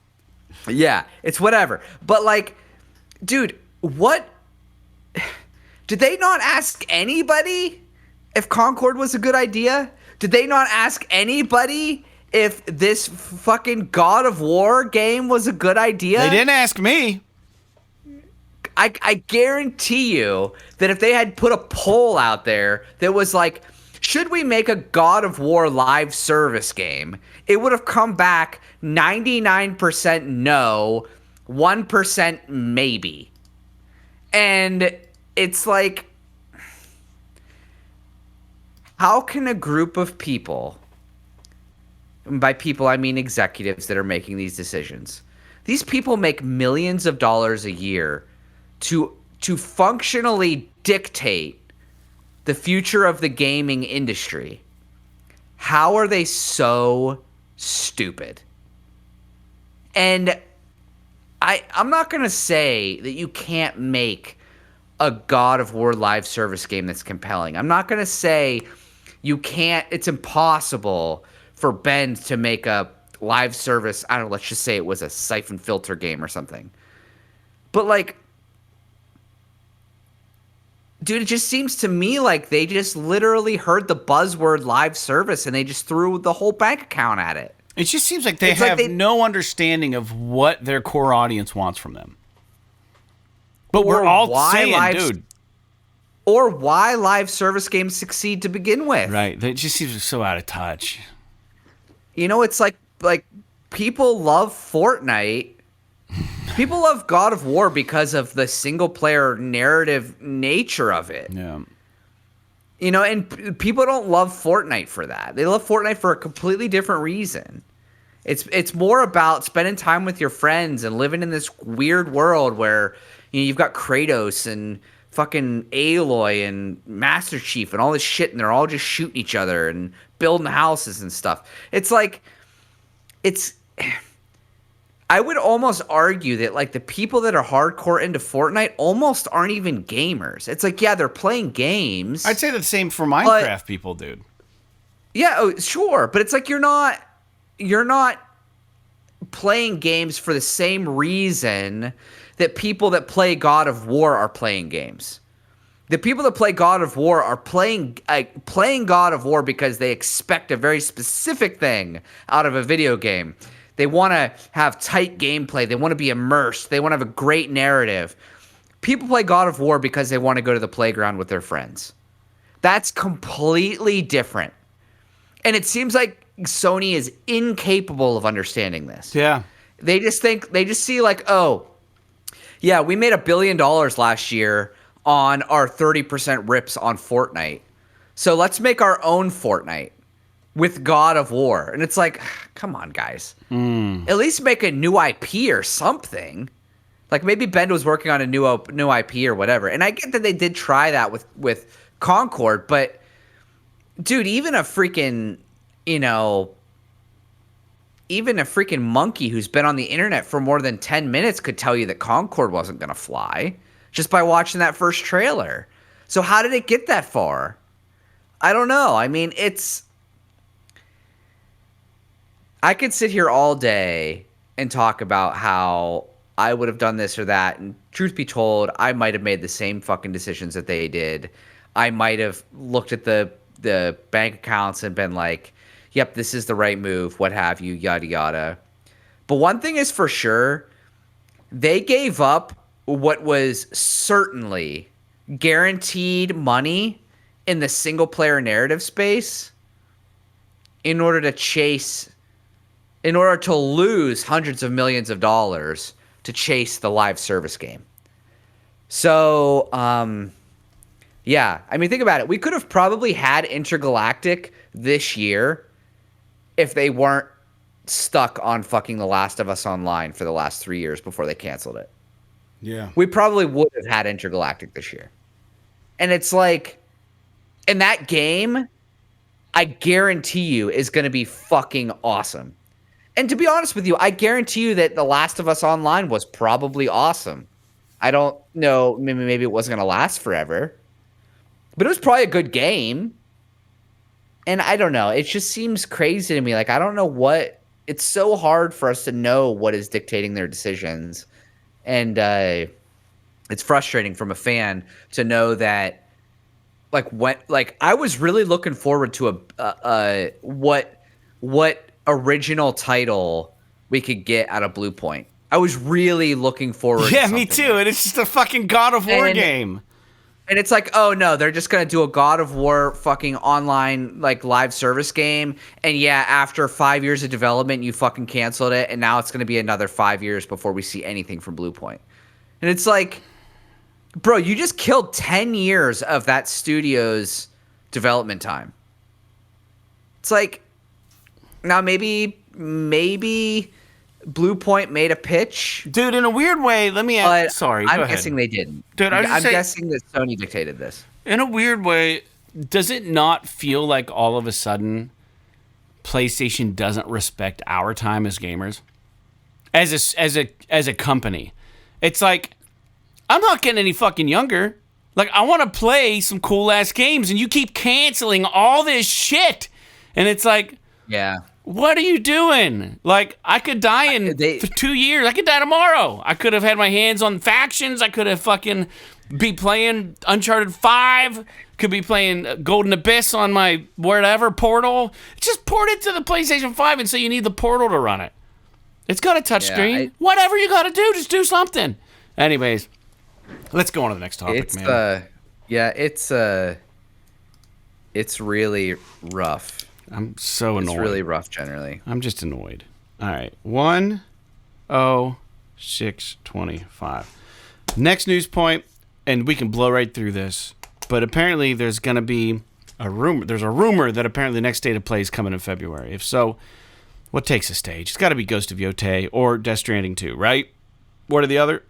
Yeah, it's whatever. But like, dude, what? Did they not ask anybody if Concord was a good idea? Did they not ask anybody if this fucking God of War game was a good idea? They didn't ask me. I guarantee you that if they had put a poll out there that was like, should we make a God of War live service game? It would have come back 99% no, 1% maybe. And it's like, how can a group of people, and by people I mean executives that are making these decisions, these people make millions of dollars a year to functionally dictate the future of the gaming industry. How are they so stupid? And I'm not going to say that you can't make a God of War live service game that's compelling. I'm not going to say it's impossible for Ben to make a live service. I don't know, let's just say it was a Siphon Filter game or something. But like, dude, it just seems to me like they just literally heard the buzzword live service and they just threw the whole bank account at it. It just seems like they have no understanding of what their core audience wants from them. But we're all saying, dude. Or why live service games succeed to begin with. Right. It just seems so out of touch. You know, it's like people love Fortnite. People love God of War because of the single-player narrative nature of it. Yeah. You know, and people don't love Fortnite for that. They love Fortnite for a completely different reason. It's more about spending time with your friends and living in this weird world where, you know, you've got Kratos and fucking Aloy and Master Chief and all this shit, and they're all just shooting each other and building houses and stuff. It's like, I would almost argue that, like, the people that are hardcore into Fortnite almost aren't even gamers. It's like, yeah, they're playing games. I'd say the same for Minecraft people, dude. Yeah, oh, sure. But it's like you're not playing games for the same reason that people that play God of War are playing games. The people that play God of War are playing God of War because they expect a very specific thing out of a video game. They want to have tight gameplay. They want to be immersed. They want to have a great narrative. People play God of War because they want to go to the playground with their friends. That's completely different. And it seems like Sony is incapable of understanding this. Yeah. They just see like, oh, yeah, we made $1 billion last year on our 30% rips on Fortnite. So let's make our own Fortnite with God of War. And it's like, come on, guys. At least make a new IP or something. Like, maybe Ben was working on a new IP or whatever. And I get that they did try that with Concord, but dude, even a freaking monkey who's been on the internet for more than 10 minutes could tell you that Concord wasn't going to fly just by watching that first trailer. So how did it get that far? I don't know. I mean, I could sit here all day and talk about how I would have done this or that. And truth be told, I might have made the same fucking decisions that they did. I might have looked at the bank accounts and been like, yep, this is the right move, what have you, yada, yada. But one thing is for sure, they gave up what was certainly guaranteed money in the single-player narrative space in order to lose hundreds of millions of dollars to chase the live service game. So, yeah. I mean, think about it. We could have probably had Intergalactic this year if they weren't stuck on fucking The Last of Us Online for the last 3 years before they canceled it. Yeah. We probably would have had Intergalactic this year. And it's like, and that game, I guarantee you, is going to be fucking awesome. And to be honest with you, I guarantee you that The Last of Us Online was probably awesome. I don't know, maybe it wasn't going to last forever. But it was probably a good game. And I don't know. It just seems crazy to me. Like, I don't know what. It's so hard for us to know what is dictating their decisions. And it's frustrating from a fan to know that, I was really looking forward to what original title we could get out of Bluepoint. I was really looking forward. Yeah, me too. And it's just a fucking God of War game. And it's like, oh no, they're just gonna do a God of War fucking online live service game. And yeah, after 5 years of development, you fucking canceled it, and now it's gonna be another 5 years before we see anything from Bluepoint. And it's like, bro, you just killed 10 years of that studio's development time. It's like, now maybe Bluepoint made a pitch. Dude, in a weird way, let me ask. Sorry, I'm guessing they didn't. Dude, I'm guessing that Sony dictated this. In a weird way, does it not feel like all of a sudden PlayStation doesn't respect our time as gamers? As a company. It's like, I'm not getting any fucking younger. Like, I want to play some cool ass games, and you keep canceling all this shit. And it's like, yeah. What are you doing? Like, I could die for 2 years. I could die tomorrow. I could have had my hands on Factions. I could have fucking be playing Uncharted 5. Could be playing Golden Abyss on my whatever Portal. Just port it to the PlayStation 5 and say you need the Portal to run it. It's got a touchscreen. Whatever you got to do, just do something. Anyways, let's go on to the next topic, man. It's really rough. I'm so annoyed. It's really rough generally. I'm just annoyed. All right. 10625. Next news point, and we can blow right through this, but apparently there's going to be a rumor. There's a rumor that apparently the next State of Play is coming in February. If so, what takes the stage? It's got to be Ghost of Yotei or Death Stranding 2, right? What are the other?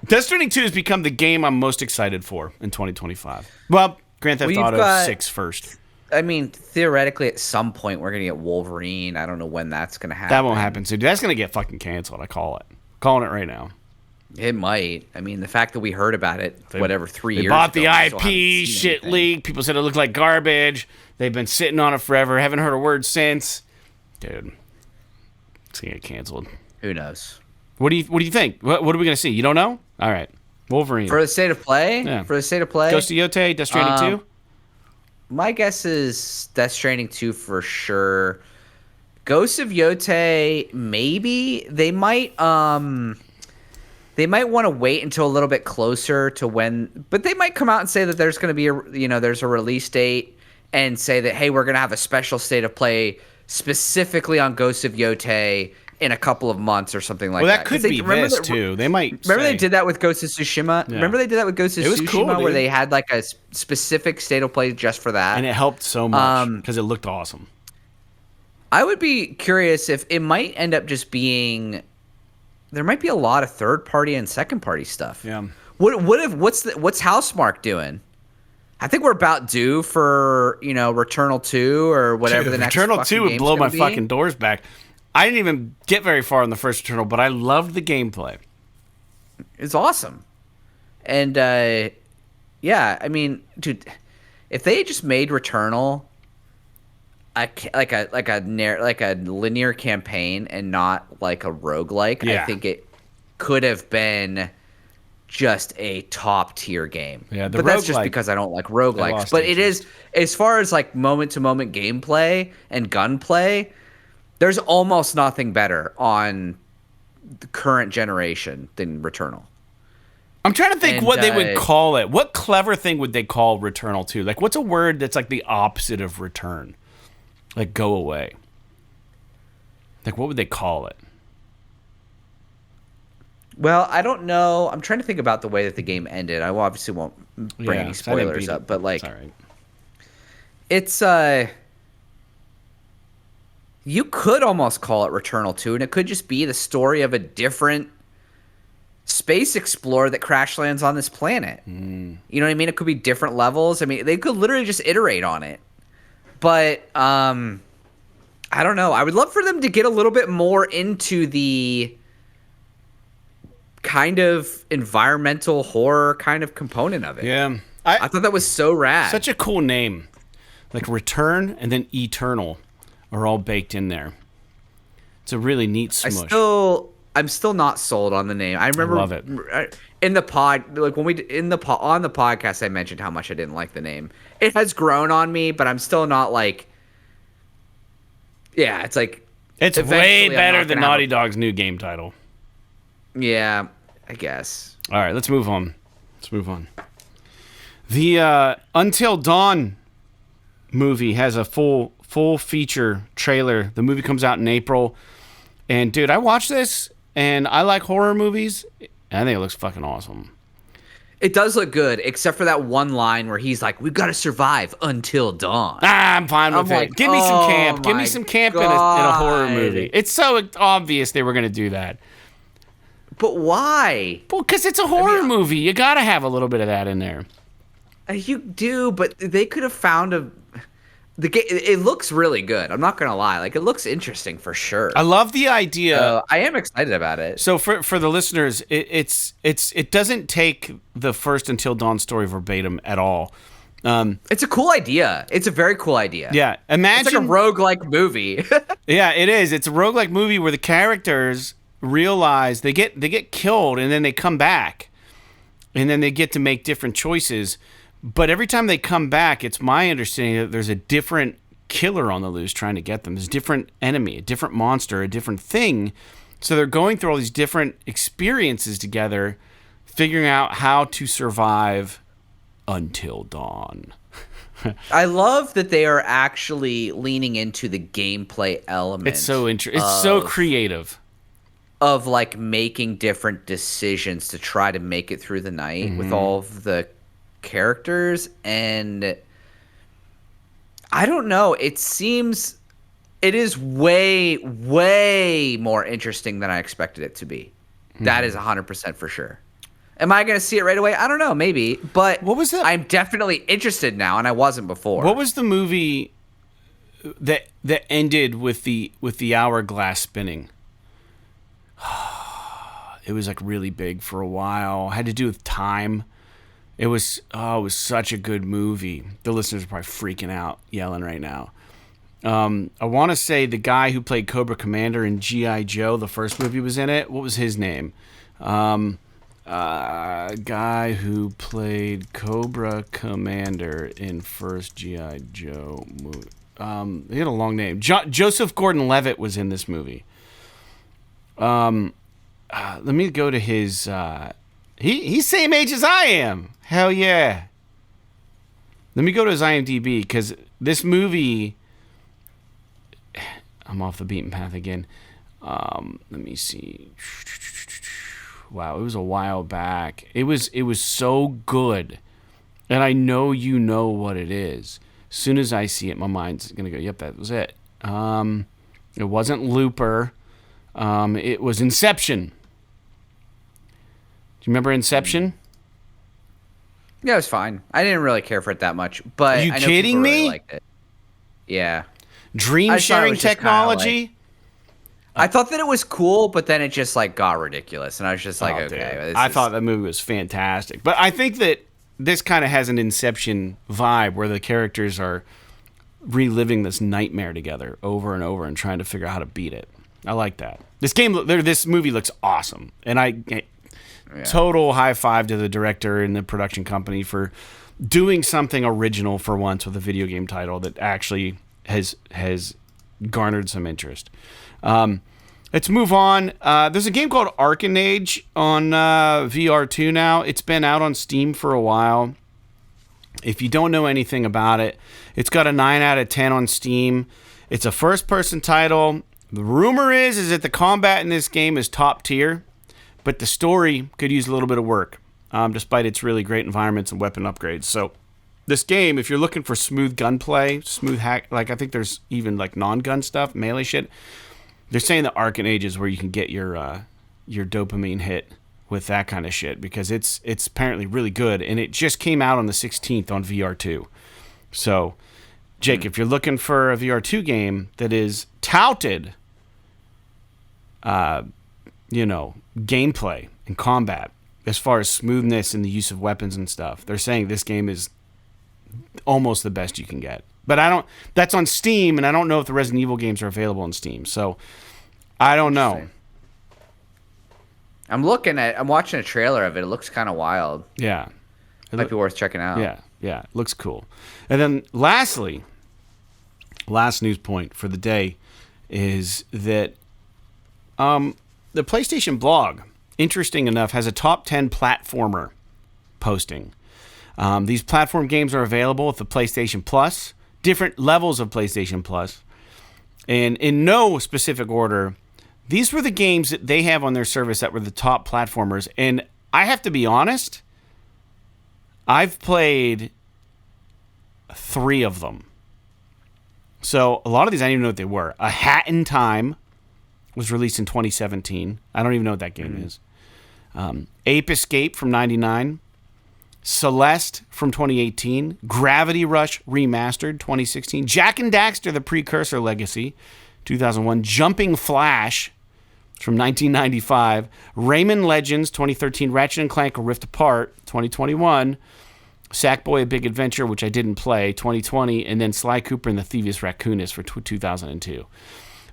Death Stranding 2 has become the game I'm most excited for in 2025. Well, Grand Theft Auto 6 first. I mean, theoretically, at some point, we're going to get Wolverine. I don't know when that's going to happen. That won't happen soon. That's going to get fucking canceled. I call it. Calling it right now. It might. I mean, the fact that we heard about it, 3 years ago. They bought the IP, shit leaked. People said it looked like garbage. They've been sitting on it forever. Haven't heard a word since. Dude, it's going to get canceled. Who knows? What do you think? What are we going to see? You don't know? All right. Wolverine. For the State of Play? Yeah. For the State of Play? Ghost of Yotei, Death Stranding 2? My guess is Death Stranding 2 for sure. Ghost of Yotei, maybe. They might want to wait until a little bit closer to when, but they might come out and say that there's going to be there's a release date and say that, hey, we're going to have a special State of Play specifically on Ghost of Yotei in a couple of months or something like that. Well, that could be this, too. They might Remember they did that with Ghost of Tsushima? Yeah. Remember they did that with Ghost of Tsushima cool, where they had like a specific State of Play just for that? And it helped so much because it looked awesome. I would be curious if it might end up just being... There might be a lot of third-party and second-party stuff. Yeah. What's Housemarque doing? I think we're about due for, Returnal 2 or whatever the next Returnal 2 would blow my be. fucking doors back. I didn't even get very far in the first Returnal, but I loved the gameplay. It's awesome. And, yeah, I mean, dude, if they just made Returnal like a linear campaign and not like a roguelike, I think it could have been just a top-tier game. Yeah, but that's just because I don't like roguelikes. But it is, as far as like moment-to-moment gameplay and gunplay, there's almost nothing better on the current generation than Returnal. I'm trying to think what they would call it. What clever thing would they call Returnal 2? Like, what's a word that's like the opposite of return? Like, go away. Like, what would they call it? Well, I don't know. I'm trying to think about the way that the game ended. I obviously won't bring any spoilers up, but like, it's you could almost call it Returnal 2, and it could just be the story of a different space explorer that crash lands on this planet. You know what I mean? It could be different levels. I mean, they could literally just iterate on it. But I don't know. I would love for them to get a little bit more into the kind of environmental horror kind of component of it. Yeah. I thought that was so rad. Such a cool name. Like Return and then Eternal are all baked in there. It's a really neat smush. I'm still not sold on the name. I remember love it. In the pod, like when on the podcast, I mentioned how much I didn't like the name. It has grown on me, but I'm still not like. Yeah, it's like. It's way better than Naughty Dog's new game title. Yeah, I guess. All right, let's move on. The Until Dawn movie has a full feature trailer. The movie comes out in April. And, dude, I watched this, and I like horror movies, and I think it looks fucking awesome. It does look good, except for that one line where he's like, "We've got to survive until dawn." I'm fine with it. Give me some camp. Give me some camp in a horror movie. It's so obvious they were going to do that. But why? Well, because it's a horror movie. You got to have a little bit of that in there. You do, but they could have found it looks really good. I'm not gonna lie. Like, it looks interesting for sure. I love the idea. I am excited about it. So for the listeners, it doesn't take the first Until Dawn story verbatim at all. It's a cool idea. It's a very cool idea. Yeah, imagine it's like a roguelike movie. Yeah, it is. It's a roguelike movie where the characters realize they get killed and then they come back, and then they get to make different choices. But every time they come back, it's my understanding that there's a different killer on the loose trying to get them. There's a different enemy, a different monster, a different thing. So they're going through all these different experiences together, figuring out how to survive until dawn. I love that they are actually leaning into the gameplay element. It's so interesting. It's so creative. Of like making different decisions to try to make it through the night with all of the characters, and I don't know, it is way more interesting than I expected it to be. That is 100% for sure. Am I going to see it right away? I don't know, maybe, but what was that? I'm definitely interested now, and I wasn't before. What was the movie that ended with the hourglass spinning? It was like really big for a while. It had to do with time. It was such a good movie. The listeners are probably freaking out, yelling right now. I want to say the guy who played Cobra Commander in G.I. Joe, the first movie, was in it. What was his name? Guy who played Cobra Commander in first G.I. Joe movie. He had a long name. Joseph Gordon-Levitt was in this movie. Let me go to his... He's same age as I am. Hell yeah. Let me go to his IMDb, because this movie... I'm off the beaten path again. Let me see. Wow, it was a while back. It was so good. And I know you know what it is. As soon as I see it, my mind's going to go, yep, that was it. It wasn't Looper. It was Inception. Do you remember Inception? Yeah, it was fine. I didn't really care for it that much, but Are you I know kidding people me? really liked it. Yeah. Dream sharing technology? I thought that it was cool, but then it just like got ridiculous, and I was just like, okay. I thought that movie was fantastic. But I think that this kind of has an Inception vibe where the characters are reliving this nightmare together over and over and trying to figure out how to beat it. I like that. This movie looks awesome, and total high five to the director and the production company for doing something original for once with a video game title that actually has garnered some interest. Let's move on. There's a game called ARKEN on VR2 now. It's been out on Steam for a while. If you don't know anything about it, it's got a 9 out of 10 on Steam. It's a first-person title. The rumor is that the combat in this game is top tier, but the story could use a little bit of work, despite its really great environments and weapon upgrades. So this game, if you're looking for smooth gunplay, smooth hack, like I think there's even like non-gun stuff, melee shit, they're saying that ARKEN is where you can get your dopamine hit with that kind of shit, because it's apparently really good, and it just came out on the 16th on VR2. So, Jake, if you're looking for a VR2 game that is touted, gameplay and combat, as far as smoothness and the use of weapons and stuff. They're saying this game is almost the best you can get. But that's on Steam, and I don't know if the Resident Evil games are available on Steam. So I don't know. I'm watching a trailer of it. It looks kind of wild. Yeah. It might be worth checking out. Yeah. It looks cool. And then lastly, last news point for the day is that the PlayStation blog, interesting enough, has a top 10 platformer posting. These platform games are available with the PlayStation Plus, different levels of PlayStation Plus, and in no specific order, these were the games that they have on their service that were the top platformers. And I have to be honest, I've played 3 of them. So a lot of these, I didn't even know what they were. A Hat in Time was released in 2017. I don't even know what that game is. Ape Escape from 99. Celeste from 2018, Gravity Rush Remastered 2016, Jak and Daxter: The Precursor Legacy 2001, Jumping Flash from 1995, Rayman Legends 2013, Ratchet and Clank: Rift Apart 2021, Sackboy: A Big Adventure, which I didn't play, 2020, and then Sly Cooper and the Thievius Raccoonist for 2002.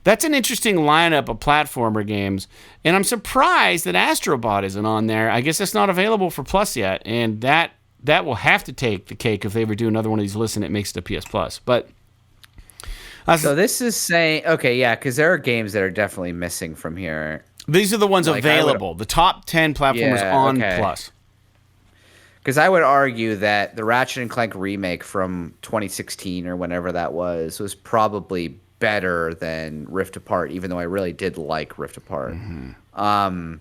That's an interesting lineup of platformer games, and I'm surprised that Astrobot isn't on there. I guess it's not available for Plus yet, and that will have to take the cake if they ever do another one of these lists and it makes it to PS Plus. But so this is saying, okay, yeah, because there are games that are definitely missing from here. These are the ones available, the top 10 platformers on Plus. Because I would argue that the Ratchet and Clank remake from 2016 or whenever that was probably better than Rift Apart, even though I really did like Rift Apart. And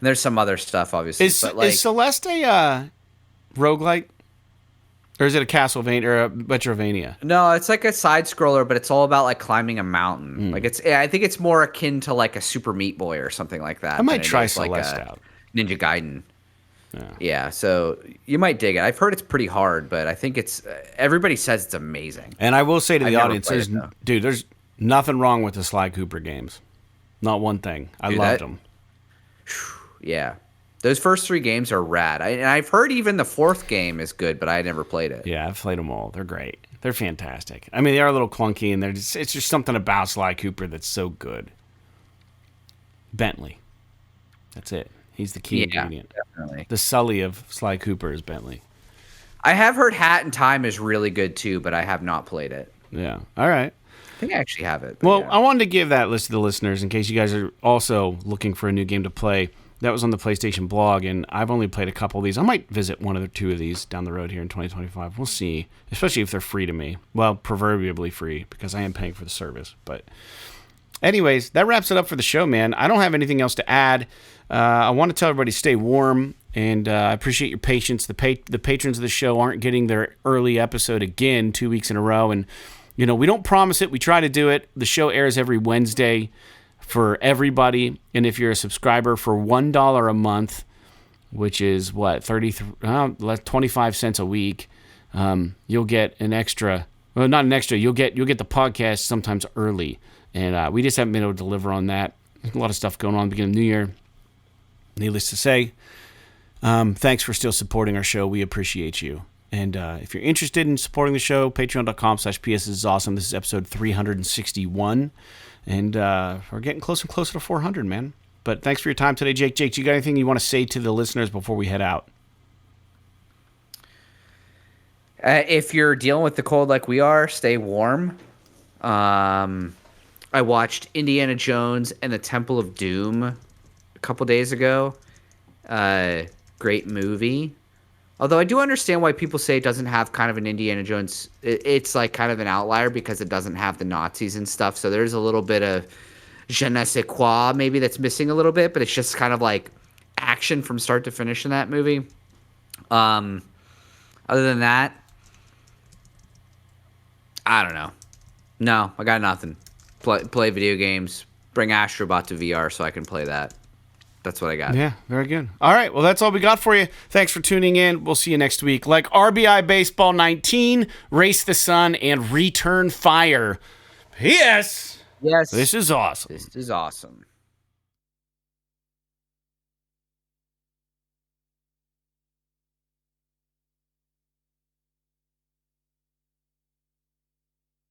there's some other stuff, obviously. Is Celeste a roguelike? Or is it a Castlevania or a Metrovania? No, it's like a side scroller, but it's all about like climbing a mountain. Like I think it's more akin to like a Super Meat Boy or something like that. I might try Celeste out. Ninja Gaiden. Yeah, so you might dig it. I've heard it's pretty hard, but I think everybody says it's amazing. And I will say to the audience, there's nothing wrong with the Sly Cooper games. Not one thing. I loved them. Yeah. Those first 3 games are rad. And I've heard even the 4th game is good, but I never played it. Yeah, I've played them all. They're great. They're fantastic. I mean, they are a little clunky, and it's just something about Sly Cooper that's so good. Bentley. That's it. He's the key ingredient. Definitely. The Sully of Sly Cooper is Bentley. I have heard Hat in Time is really good too, but I have not played it. Yeah. All right. I think I actually have it. Well, I wanted to give that list to the listeners in case you guys are also looking for a new game to play. That was on the PlayStation blog, and I've only played a couple of these. I might visit one or 2 of these down the road here in 2025. We'll see, especially if they're free to me. Well, proverbially free, because I am paying for the service. But anyways, that wraps it up for the show, man. I don't have anything else to add. I want to tell everybody stay warm, and I appreciate your patience. The patrons of the show aren't getting their early episode again 2 weeks in a row, and we don't promise it. We try to do it. The show airs every Wednesday for everybody, and if you're a subscriber for $1 a month, which is what 25 cents a week, you'll get an extra. Well, not an extra. You'll get the podcast sometimes early, and we just haven't been able to deliver on that. There's a lot of stuff going on at the beginning of the new year. Needless to say, thanks for still supporting our show. We appreciate you. And if you're interested in supporting the show, patreon.com/PS is awesome. This is episode 361. And we're getting closer and closer to 400, man. But thanks for your time today, Jake. Jake, you got anything you want to say to the listeners before we head out? If you're dealing with the cold like we are, stay warm. I watched Indiana Jones and the Temple of Doom a couple days ago. Great movie. Although I do understand why people say it doesn't have kind of an Indiana Jones. It's like kind of an outlier because it doesn't have the Nazis and stuff. So there's a little bit of je ne sais quoi maybe that's missing a little bit, but it's just kind of like action from start to finish in that movie. Other than that, I don't know. No, I got nothing. Play video games. Bring Astrobot to VR so I can play that. That's what I got. Yeah, very good. All right, well, that's all we got for you. Thanks for tuning in. We'll see you next week. Like RBI Baseball 19, Race the Sun, and Return Fire. P.S. Yes. This is awesome. This is awesome.